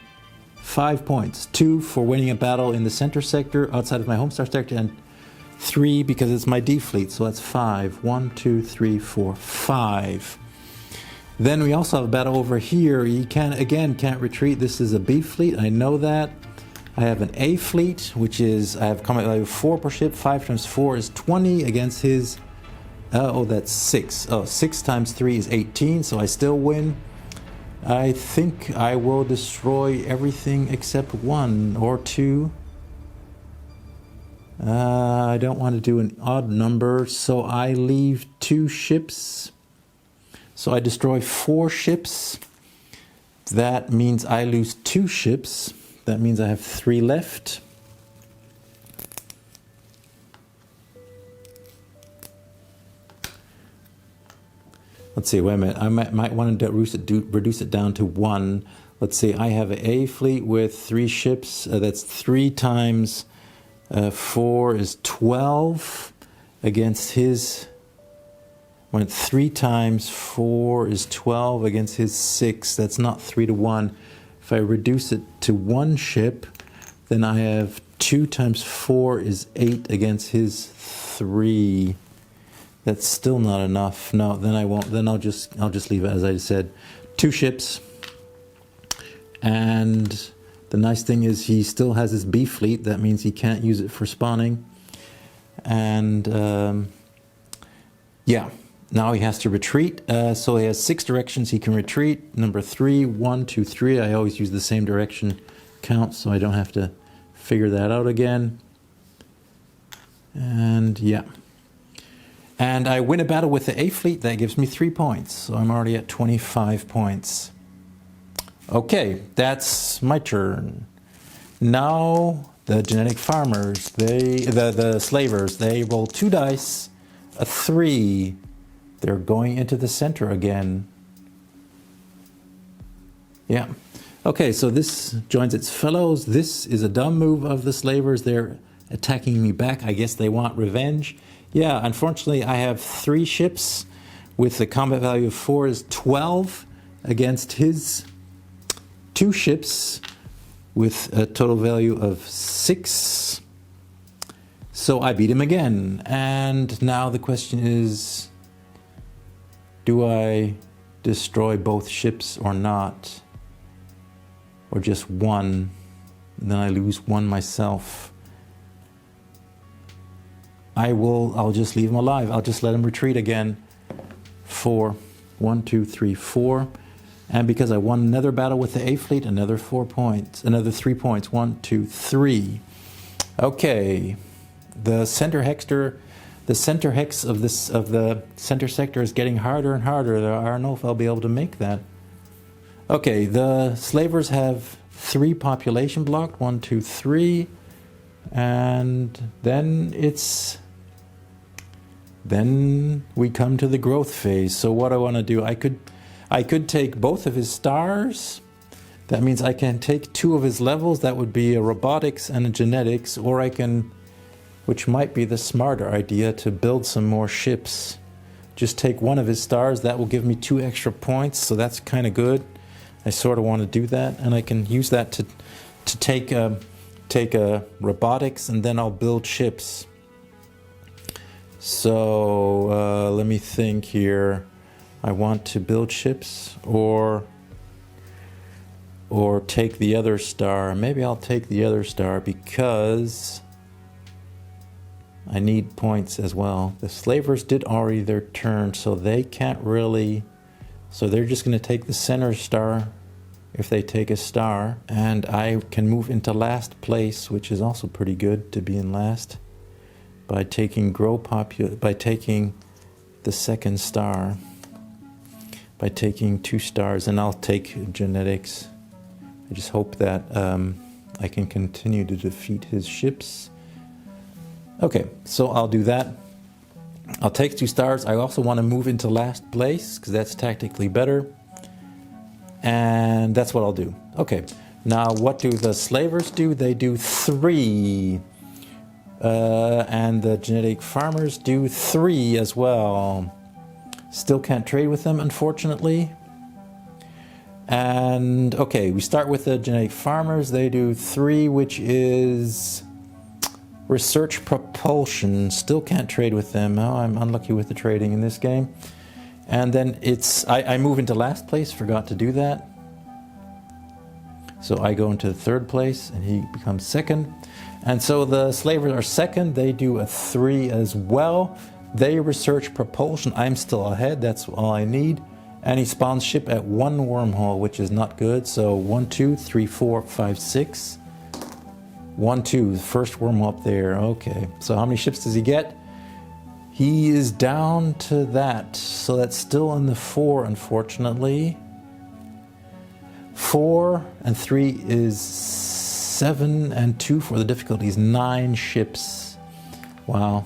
5 points. 2 for winning a battle in the center sector outside of my home star sector, and 3 because it's my D fleet, so that's 5. 1, 2, 3, 4, 5. Then we also have a battle over here. He can't retreat. This is a B fleet, I know that. I have an A fleet, which is, I have combat value 4 per ship. 5 times 4 is 20 against his, oh, that's 6. Oh, 6 times 3 is 18, so I still win. I think I will destroy everything except 1 or 2. I don't want to do an odd number, so I leave 2 ships. So I destroy 4 ships. That means I lose 2 ships. That means I have 3 left. Let's see, wait a minute. I might want to reduce it down to 1. Let's see, I have an A fleet with 3 ships. That's 3 times 4 is 12 against his... When 3 times 4 is 12 against his 6. That's not 3 to 1. If I reduce it to 1 ship, then I have 2 times 4 is 8 against his 3. That's still not enough. No, then I won't. Then I'll just leave it as I said. 2 ships, and The nice thing is he still has his B fleet. That means he can't use it for spawning. And yeah, now he has to retreat. So he has 6 directions he can retreat. Number 3, 1, 2, 3. I always use the same direction count, so I don't have to figure that out again. And yeah. And I win a battle with the A fleet. That gives me 3 points. So I'm already at 25 points. Okay, that's my turn. Now the genetic farmers, the slavers, they roll 2 dice, a 3. They're going into the center again. Yeah. Okay, so this joins its fellows. This is a dumb move of the slavers. They're attacking me back. I guess they want revenge. Yeah, unfortunately, I have 3 ships with the combat value of 4 is 12 against his 2 ships with a total value of 6. So I beat him again. And now the question is, do I destroy both ships or not? Or just one? And then I lose one myself. I'll just leave him alive. I'll just let him retreat again. 4. 1, 2, 3, 4. And because I won another battle with the A fleet, another 4 points, another 3 points. 1, 2, 3. Okay. The center hex of the center sector is getting harder and harder. I don't know if I'll be able to make that. Okay, the slavers have 3 population blocked. 1, 2, 3. And then we come to the growth phase. So what I want to do, I could take both of his stars. That means I can take 2 of his levels. That would be a robotics and a genetics. Or I can, which might be the smarter idea, to build some more ships. Just take 1 of his stars. That will give me 2 extra points. So that's kind of good. I sort of want to do that. And I can use that to take a robotics, and then I'll build ships. So let me think here. I want to build ships or take the other star. Maybe I'll take the other star because I need points as well. The slavers did already their turn, so they can't really... So they're just going to take the center star if they take a star. And I can move into last place, which is also pretty good to be in last, by taking by taking the second star. By taking 2 stars, and I'll take genetics. I just hope that I can continue to defeat his ships. Okay, so I'll do that. I'll take 2 stars. I also want to move into last place because that's tactically better. And that's what I'll do. Okay, now what do the slavers do? They do 3. And the genetic farmers do 3 as well. Still can't trade with them, unfortunately. And okay, we start with the genetic farmers. They do 3, which is research propulsion. Still can't trade with them. Oh, I'm unlucky with the trading in this game. And then I move into last place, forgot to do that. So I go into 3rd place and he becomes 2nd. And so the slavers are 2nd. They do a 3 as well. They research propulsion. I'm still ahead. That's all I need. And he spawns ship at 1 wormhole, which is not good. So 1, 2, 3, 4, 5, 6. 1, 2, first wormhole up there. Okay. So how many ships does he get? He is down to that. So that's still in the 4, unfortunately. 4 and 3 is 7, and 2 for the difficulty is 9 ships. Wow.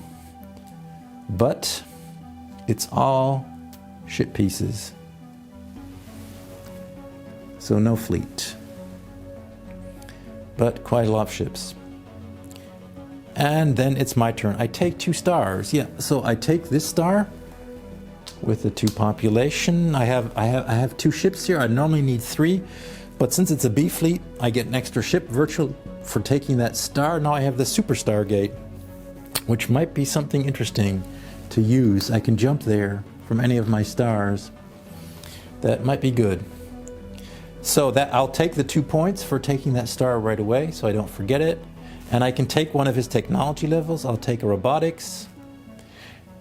But it's all ship pieces. So no fleet. But quite a lot of ships. And then it's my turn. I take 2 stars. Yeah, so I take this star with the 2 population. I have 2 ships here. I normally need 3, but since it's a B fleet, I get an extra ship virtual for taking that star. Now I have the superstar gate, which might be something interesting to use. I can jump there from any of my stars. That might be good. So that I'll take the 2 points for taking that star right away so I don't forget it. And I can take one of his technology levels. I'll take a robotics.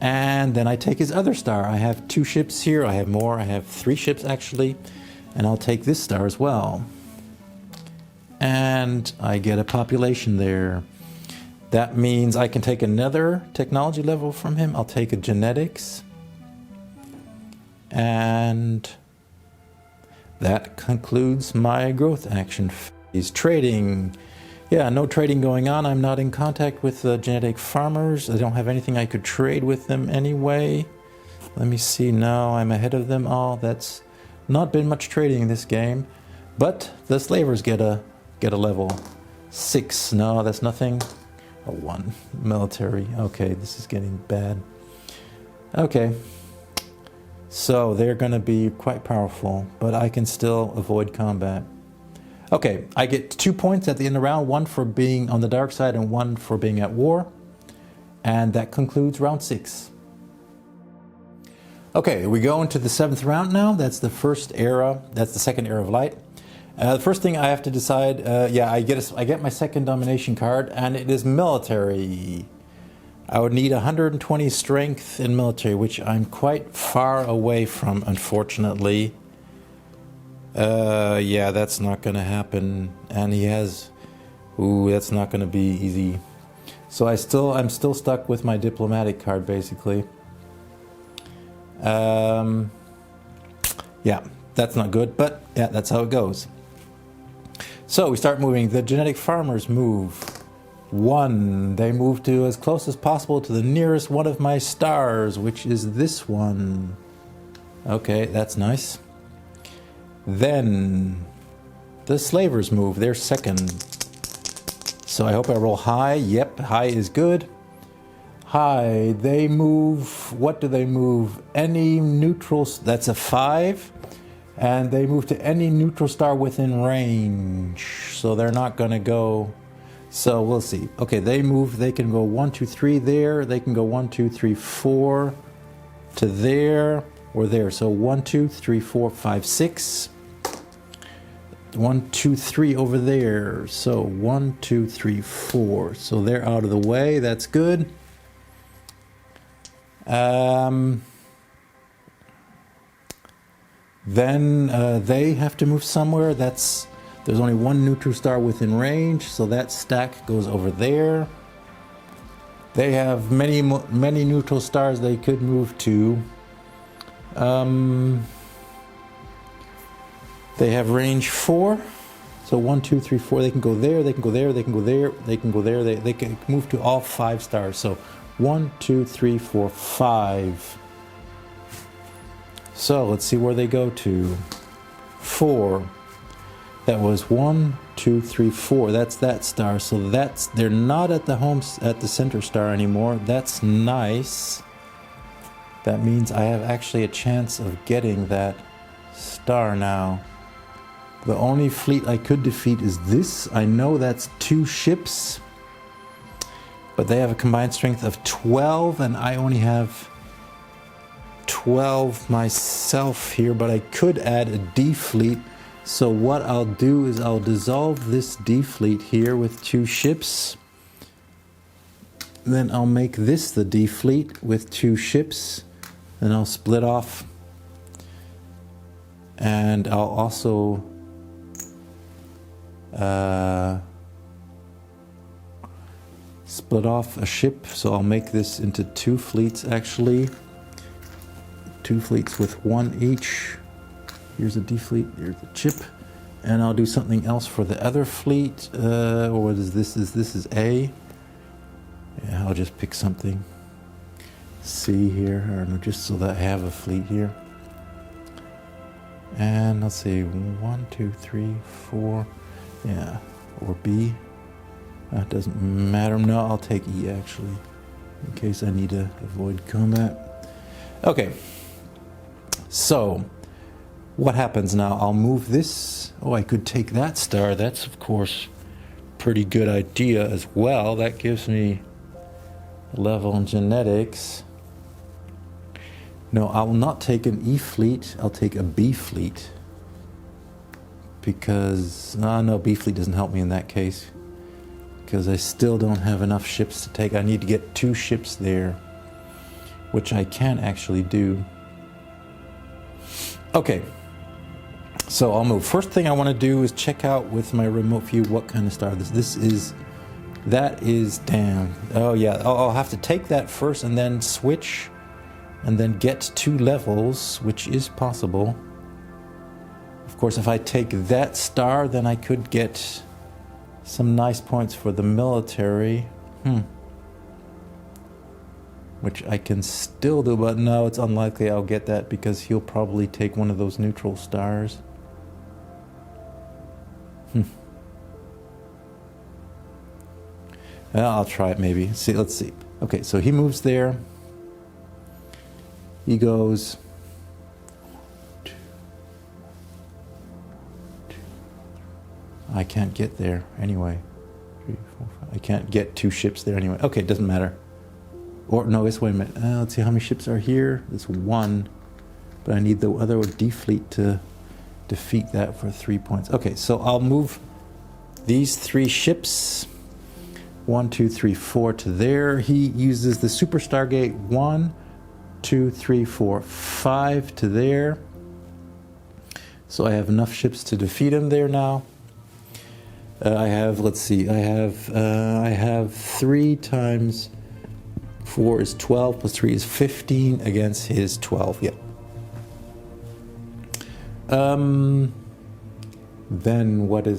And then I take his other star. I have 2 ships here. I have more. I have 3 ships actually. And I'll take this star as well. And I get a population there. That means I can take another technology level from him. I'll take a genetics. And that concludes my growth action phase. Trading. Yeah, no trading going on. I'm not in contact with the genetic farmers. I don't have anything I could trade with them anyway. Let me see. No, I'm ahead of them all. That's not been much trading in this game. But the slavers get a level 6. No, that's nothing. A 1. Military. Okay, this is getting bad. Okay. So they're going to be quite powerful, but I can still avoid combat. Okay, I get 2 points at the end of the round, 1 for being on the dark side and 1 for being at war. And that concludes round 6. Okay, we go into the 7th round now. That's the first era. That's the second era of light. The first thing I have to decide, I get my second domination card, and it is military. I would need 120 strength in military, which I'm quite far away from, unfortunately. Yeah, that's not going to happen. And he has... Ooh, that's not going to be easy. So I'm still stuck with my diplomatic card, basically. Yeah, that's not good, but yeah, that's how it goes. So we start moving. The genetic farmers move 1. They move to as close as possible to the nearest one of my stars, which is this one. Okay, that's nice. Then the slavers move. They're second. So I hope I roll high. Yep, high is good. High. They move. What do they move? Any neutral. That's a 5. And they move to any neutral star within range. So they're not going to go. So we'll see. Okay, they move. They can go 1, 2, 3 there. They can go 1, 2, 3, 4 to there or there. So 1, 2, 3, 4, 5, 6. 1, 2, 3 over there. So 1, 2, 3, 4. So they're out of the way. That's good. Then they have to move somewhere. There's only 1 neutral star within range, so that stack goes over there. They have many neutral stars they could move to. They have range 4, so 1, 2, 3, 4. They can go there. They can go there. They can go there. They can go there. They can move to all 5 stars. So 1, 2, 3, 4, 5. So let's see where they go to. 4. That was 1, 2, 3, 4. That's that star. So they're not at the center star anymore. That's nice. That means I have actually a chance of getting that star now. The only fleet I could defeat is this. I know that's 2 ships, but they have a combined strength of 12, and I only have 12 myself here, but I could add a D fleet. So what I'll do is I'll dissolve this D fleet here with 2 ships. Then I'll make this the D fleet with 2 ships. Then I'll split off. And I'll also split off a ship. So I'll make this into 2 fleets actually. 2 fleets with 1 each. Here's a D fleet, here's a chip. And I'll do something else for the other fleet. What is this? This is A. Yeah, I'll just pick something. C here, I don't know, just so that I have a fleet here. And let's see, 1, 2, 3, 4. Yeah, or B. That doesn't matter. No, I'll take E actually, in case I need to avoid combat. Okay. So, what happens now? I'll move this. Oh, I could take that star. That's, of course, pretty good idea as well. That gives me a level in genetics. No, I will not take an E fleet. I'll take a B fleet. because no, B fleet doesn't help me in that case, because I still don't have enough ships to take. I need to get 2 ships there, which I can actually do. Okay, so I'll move. First thing I want to do is check out with my remote view what kind of star this is. That is, damn. Oh yeah, I'll have to take that first and then switch and then get 2 levels, which is possible. Of course, if I take that star, then I could get some nice points for the military. Which I can still do, but no, it's unlikely I'll get that because he'll probably take one of those neutral stars. Well, I'll try it maybe. See, let's see. Okay, so he moves there. He goes. I can't get there anyway. 3, 4, 5. I can't get 2 ships there anyway. Okay, it doesn't matter. Or no, it's wait a minute. Let's see how many ships are here. There's 1, but I need the other D fleet to defeat that for 3 points. Okay, so I'll move these 3 ships. 1, 2, 3, 4 to there. He uses the Super Stargate. 1, 2, 3, 4, 5 to there. So I have enough ships to defeat him there now. I have, let's see, I have 3 times 4 is 12 plus 3 is 15 against his 12. Yeah. Then what are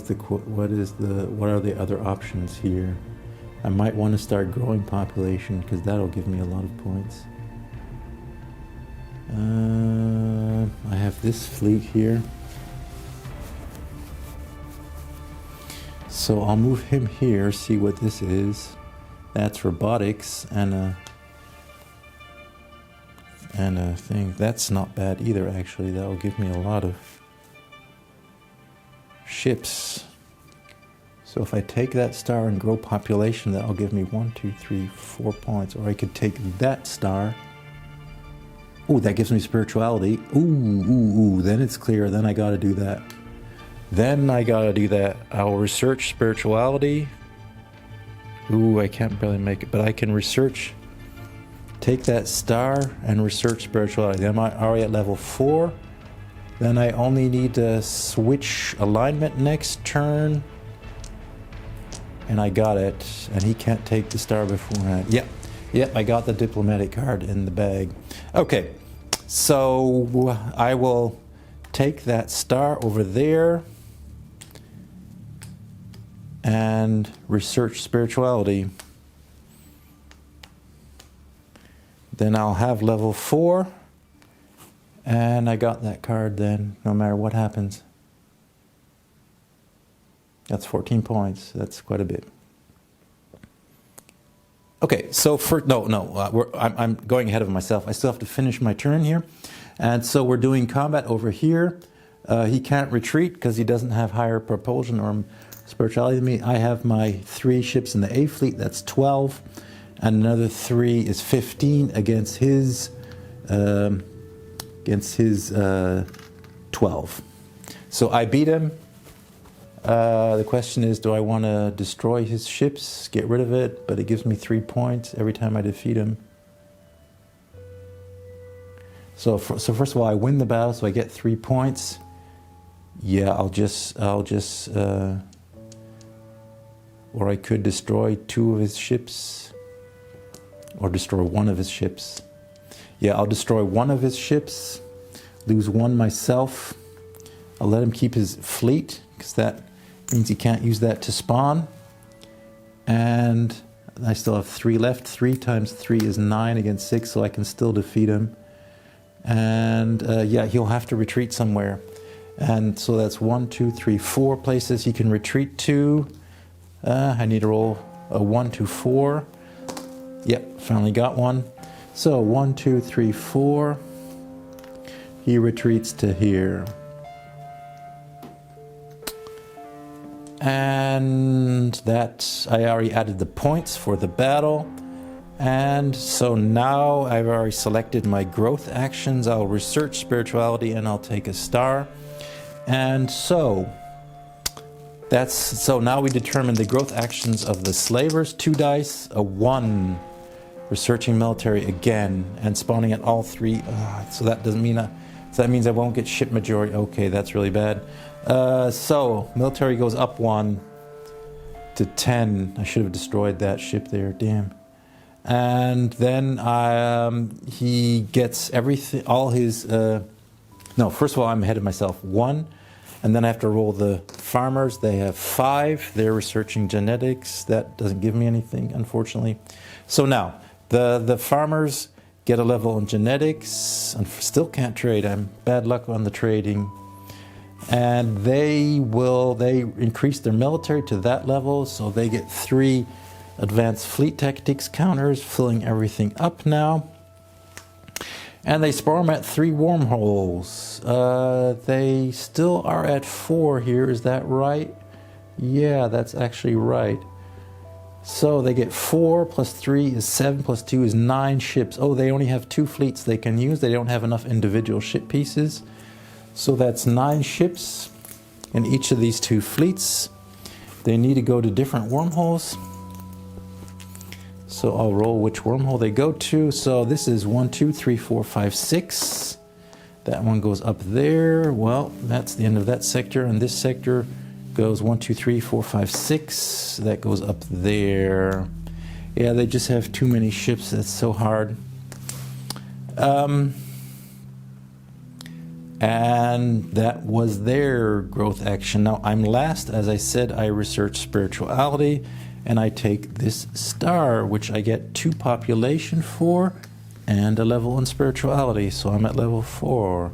the other options here? I might want to start growing population because that'll give me a lot of points. I have this fleet here. So I'll move him here, see what this is. That's robotics and a thing. That's not bad either, actually. That'll give me a lot of ships. So if I take that star and grow population, that'll give me 1, 2, 3, 4 points. Or I could take that star. Ooh, that gives me spirituality. Ooh, then it's clear. Then I gotta do that. I'll research spirituality. Ooh, I can't barely make it, but I can research. Take that star and research spirituality. Then I'm already at level 4. Then I only need to switch alignment next turn. And I got it. And he can't take the star beforehand. Yep, I got the diplomatic card in the bag. Okay, so I will take that star over there and research spirituality. Then I'll have level 4. And I got that card then, no matter what happens. That's 14 points. That's quite a bit. Okay, so I'm going ahead of myself. I still have to finish my turn here. And so we're doing combat over here. He can't retreat because he doesn't have higher propulsion or spirituality than me. I have my 3 ships in the A fleet. That's 12. And another 3 is 15 against his 12. So I beat him. The question is, do I want to destroy his ships, get rid of it, but it gives me 3 points every time I defeat him. So first of all, I win the battle, so I get 3 points. Yeah, I'll just or I could destroy 2 of his ships, or destroy 1 of his ships. Yeah, I'll destroy 1 of his ships, lose 1 myself. I'll let him keep his fleet, because that means he can't use that to spawn. And I still have 3 left. 3 times 3 is 9 against 6, so I can still defeat him. And yeah, he'll have to retreat somewhere. And so that's 1, 2, 3, 4 places he can retreat to. I need to roll a 1, 2, 4. Yep, finally got one. So 1, 2, 3, 4. He retreats to here. And that, I already added the points for the battle. And so now I've already selected my growth actions. I'll research spirituality and I'll take a star. And so That's so now we determine the growth actions of the slavers. 2 dice, a 1. Researching military again and spawning at all 3. So that doesn't mean so that means I won't get ship majority. Okay, that's really bad. So military goes up 1 to 10. I should have destroyed that ship there. Damn. And then he gets everything. All his. No, first of all, I'm ahead of myself. 1. And then I have to roll the farmers. They have 5. They're researching genetics. That doesn't give me anything, unfortunately. So now, the farmers get a level in genetics. And still can't trade. I'm bad luck on the trading. And they increase their military to that level. So they get 3 advanced fleet tactics counters, filling everything up now. And they spawn at 3 wormholes. They still are at 4 here, is that right? Yeah, that's actually right. So they get 4 plus 3 is 7 plus 2 is 9 ships. Oh, they only have 2 fleets they can use. They don't have enough individual ship pieces. So that's 9 ships in each of these 2 fleets. They need to go to different wormholes. So I'll roll which wormhole they go to. So this is 1, 2, 3, 4, 5, 6. That one goes up there. Well, that's the end of that sector. And this sector goes 1, 2, 3, 4, 5, 6. That goes up there. Yeah, they just have too many ships. That's so hard. And that was their growth action. Now I'm last. As I said, I research spirituality. And I take this star, which I get 2 population for, and a level in spirituality. So I'm at level 4.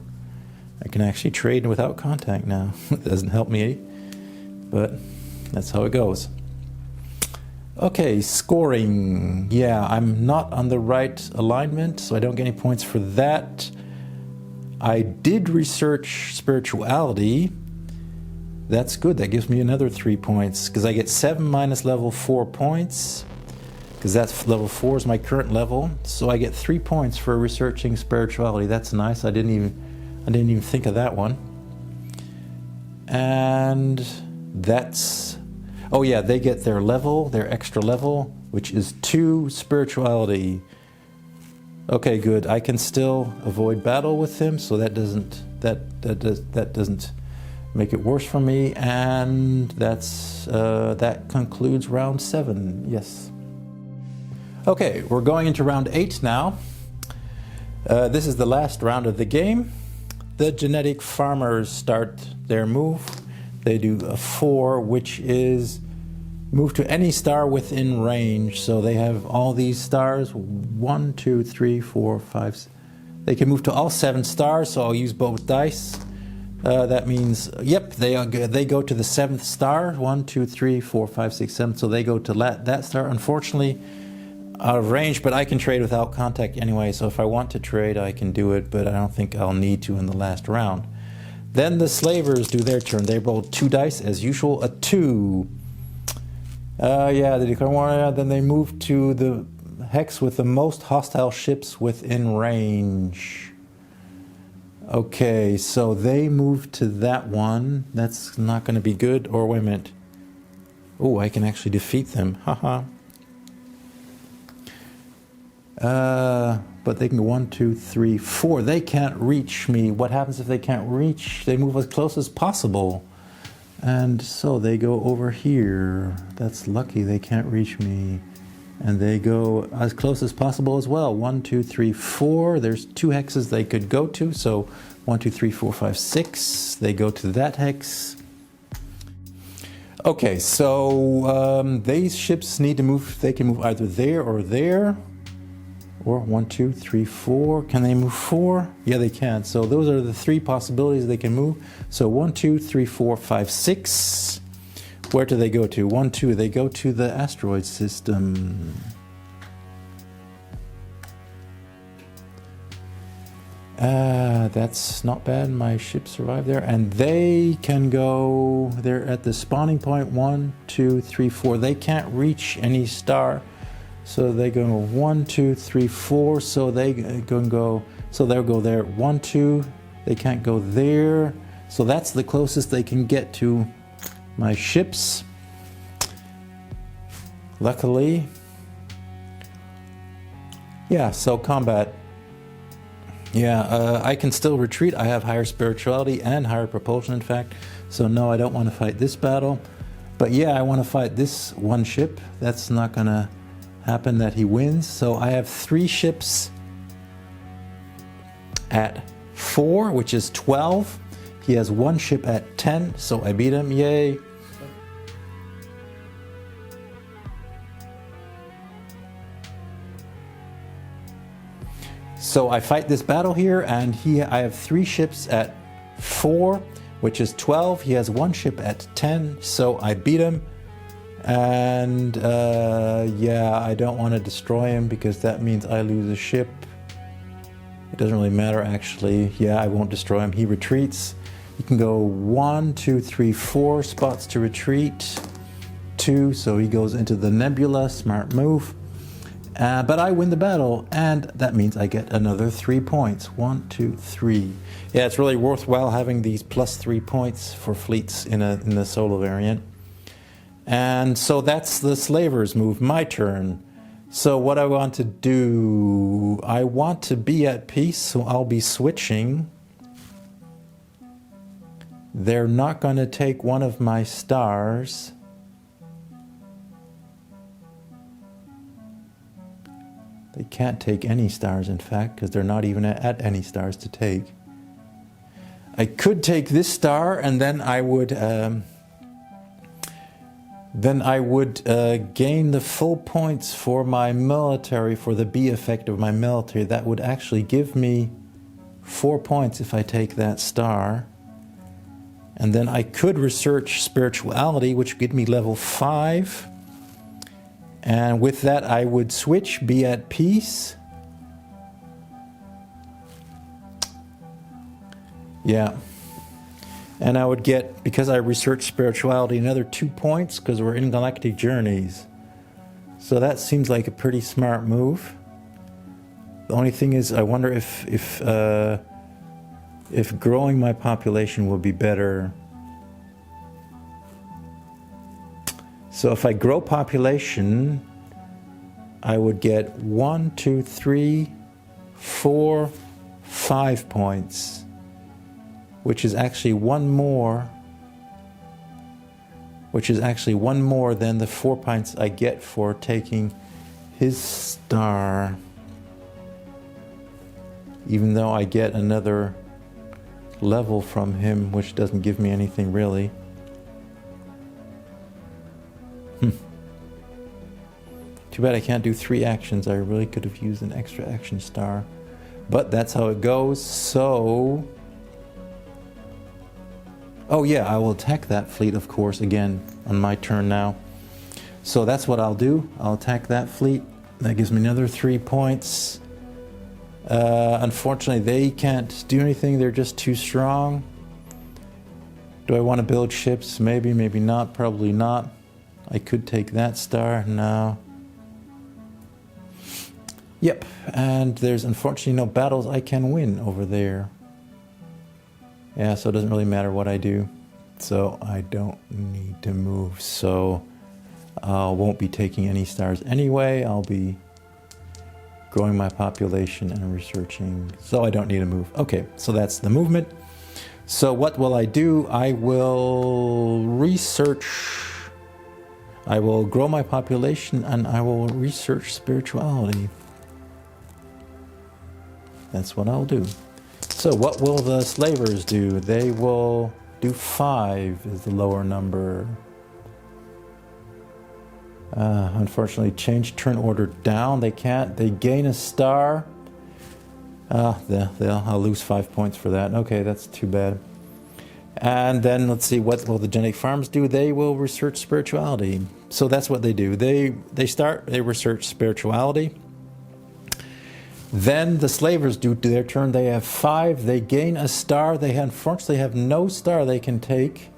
I can actually trade without contact now. It doesn't help me, but that's how it goes. Okay, scoring. Yeah, I'm not on the right alignment, so I don't get any points for that. I did research spirituality. That's good. That gives me another 3 points because I get 7 minus level 4 points because that's level 4 is my current level. So I get 3 points for researching spirituality. That's nice. I didn't even think of that one. And that's, oh yeah, they get their level, their extra level, which is 2 spirituality. Okay, good. I can still avoid battle with him, so that doesn't make it worse for me, and that concludes round 7. Yes. Okay, we're going into round 8 now. This is the last round of the game. The genetic farmers start their move. They do a 4, which is move to any star within range. So they have all these stars, 1, 2, 3, 4, 5. They can move to all 7 stars, so I'll use both dice. That means, yep, they go to the 7th star. 1, 2, 3, 4, 5, 6, 7. So they go to that star. Unfortunately, out of range, but I can trade without contact anyway. So if I want to trade, I can do it, but I don't think I'll need to in the last round. Then the slavers do their turn. They roll 2 dice as usual, a 2. Yeah, they declare war. Then they move to the hex with the most hostile ships within range. Okay, so they move to that one. That's not going to be good. Or wait a minute. Oh, I can actually defeat them. Haha. But they can go 1, 2, 3, 4. They can't reach me. What happens if they can't reach? They move as close as possible. And so they go over here. That's lucky. They can't reach me. And they go as close as possible as well. 1, 2, 3, 4. There's 2 hexes they could go to. So 1, 2, 3, 4, 5, 6. They go to that hex. Okay, so these ships need to move. They can move either there or there. Or 1, 2, 3, 4. Can they move 4? Yeah, they can. So those are the 3 possibilities they can move. So 1, 2, 3, 4, 5, 6. Where do they go to? 1, 2. They go to the asteroid system. That's not bad. My ship survived there. And they can go... They're at the spawning point. 1, 2, 3, 4. They can't reach any star. So they go 1, 2, 3, 4. So they can go. So they'll go there. 1, 2. They can't go there. So that's the closest they can get to my ships. Luckily, yeah, so combat. Yeah, I can still retreat. I have higher spirituality and higher propulsion, in fact. So no, I don't want to fight this battle. But yeah, I want to fight this one ship. That's not going to happen that he wins. So I have 3 ships at 4, which is 12. He has 1 ship at 10, so I beat him. Yay. So I fight this battle here, and I have 3 ships at 4, which is 12. He has 1 ship at 10, so I beat him. And yeah, I don't want to destroy him because that means I lose a ship. It doesn't really matter, actually. Yeah, I won't destroy him. He retreats. You can go 1, 2, 3, 4 spots to retreat. 2, so he goes into the nebula. Smart move. But I win the battle, and that means I get another 3 points. 1, 2, 3. Yeah, it's really worthwhile having these plus 3 points for fleets in the solo variant. And so that's the slavers move. My turn. So what I want to do, I want to be at peace, so I'll be switching. They're not going to take one of my stars. They can't take any stars, in fact, because they're not even at any stars to take. I could take this star, and then I would gain the full points for my military, for the B effect of my military. That would actually give me 4 points if I take that star. And then I could research spirituality, which would give me level 5. And with that, I would switch, be at peace. Yeah. And I would get, because I researched spirituality, another 2 points because we're in galactic journeys. So that seems like a pretty smart move. The only thing is, I wonder if growing my population will be better. So if I grow population, I would get 1, 2, 3, 4, 5 points, which is actually one more than the 4 points I get for taking his star. Even though I get another level from him, which doesn't give me anything really. Too bad I can't do 3 actions. I really could have used an extra action star. But that's how it goes. So... oh yeah, I will attack that fleet, of course, again on my turn now. So that's what I'll do. I'll attack that fleet. That gives me another 3 points. Unfortunately, they can't do anything. They're just too strong. Do I want to build ships? Maybe, maybe not. Probably not. I could take that star. No. Yep, and there's unfortunately no battles I can win over there. Yeah, so it doesn't really matter what I do. So I don't need to move. So I won't be taking any stars anyway. I'll be growing my population and researching. So I don't need to move. Okay, so that's the movement. So what will I do? I will research. I will grow my population and I will research spirituality. That's what I'll do. So what will the slavers do? They will do 5 is the lower number. Unfortunately, change turn order down. They can't. They gain a star. I'll lose 5 points for that. Okay, that's too bad. And then let's see, what will the genetic farms do? They will research spirituality. So that's what they do. They research spirituality. Then the slavers do their turn. They have 5. They gain a star. They unfortunately have no star they can take.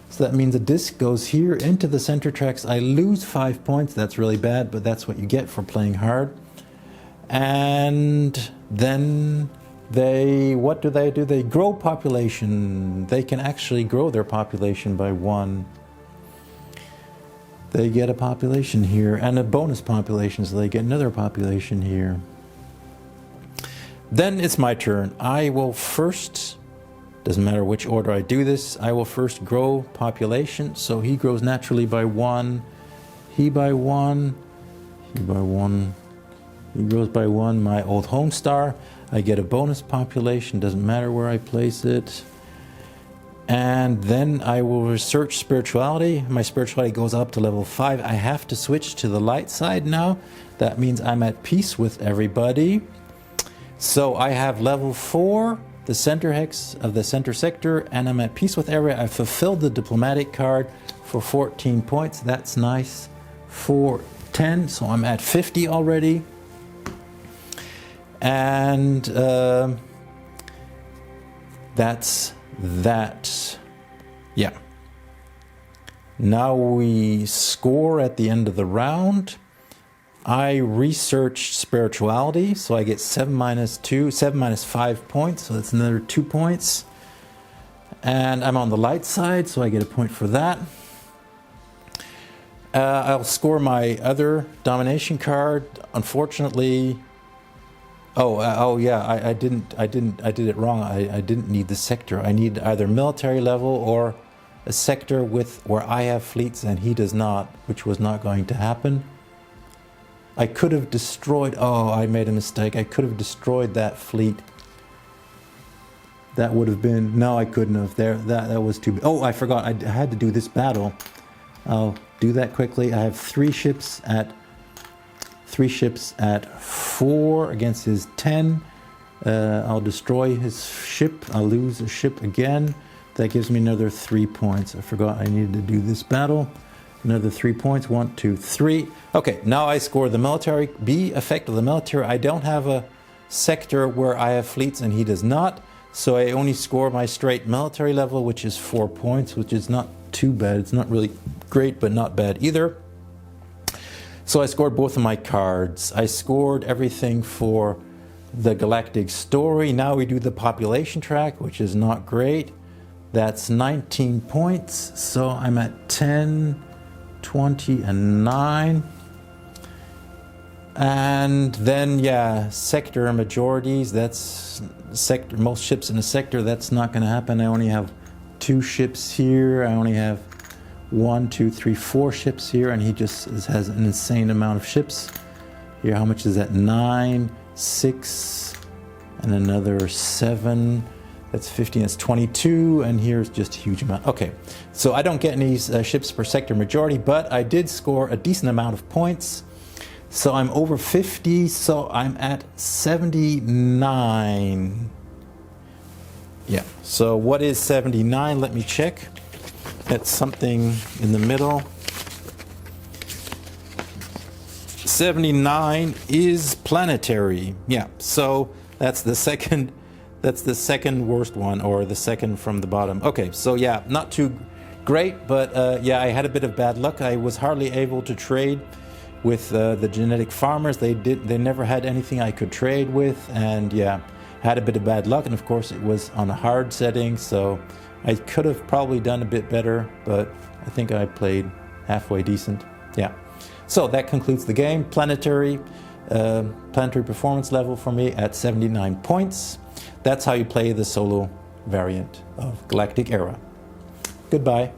So that means a disc goes here into the center tracks. I lose 5 points. That's really bad, but that's what you get for playing hard. And then what do? They grow population. They can actually grow their population by 1. they get a population here and a bonus population, so they get another population here. Then it's my turn. I will first, doesn't matter which order I do this, I will first grow population. So he grows naturally by 1, he by 1, he by 1, he grows by 1. My old home star, I get a bonus population, doesn't matter where I place it. And then I will research spirituality. My spirituality goes up to level 5. I have to switch to the light side now. That means I'm at peace with everybody. So I have level 4, the center hex of the center sector, and I'm at peace with everyone. I fulfilled the diplomatic card for 14 points. That's nice. 4, 10, so I'm at 50 already. And that's that. Yeah. Now we score at the end of the round. I researched spirituality, so I get 7 minus 5 points, so that's another 2 points. And I'm on the light side, so I get a point for that. I'll score my other domination card. Unfortunately, I did it wrong. I didn't need the sector. I need either military level or a sector where I have fleets and he does not, which was not going to happen. I could have destroyed, I made a mistake. I could have destroyed that fleet. That would have been, no, I couldn't have. That was too, I forgot, I had to do this battle. I'll do that quickly. I have 3 ships at 4 against his 10. I'll destroy his ship. I'll lose a ship again. That gives me another 3 points. I forgot I needed to do this battle. Another 3 points. 1, 2, 3. Okay, now I score the military. B, effect of the military. I don't have a sector where I have fleets and he does not. So I only score my straight military level, which is 4 points, which is not too bad. It's not really great, but not bad either. So I scored both of my cards. I scored everything for the galactic story. Now we do the population track, which is not great. That's 19 points. So I'm at 10, 20, and 9. And then, yeah, sector majorities. That's sector, most ships in a sector. That's not going to happen. I only have 2 ships here. I only have 1, 2, 3, 4 ships here, and he just has an insane amount of ships. Here, how much is that? 9, 6, and another 7. That's 15, that's 22, and here's just a huge amount. Okay, so I don't get any ships per sector majority, but I did score a decent amount of points. So I'm over 50, so I'm at 79. Yeah, so what is 79? Let me check. That's something in the middle. 79 is planetary. Yeah, so that's the second worst one, or the second from the bottom. Okay, so yeah, not too great, but yeah, I had a bit of bad luck. I was hardly able to trade with the genetic farmers. They never had anything I could trade with, and yeah, had a bit of bad luck. And of course, it was on a hard setting, so I could have probably done a bit better, but I think I played halfway decent. Yeah. So that concludes the game. Planetary performance level for me at 79 points. That's how you play the solo variant of Galactic Era. Goodbye.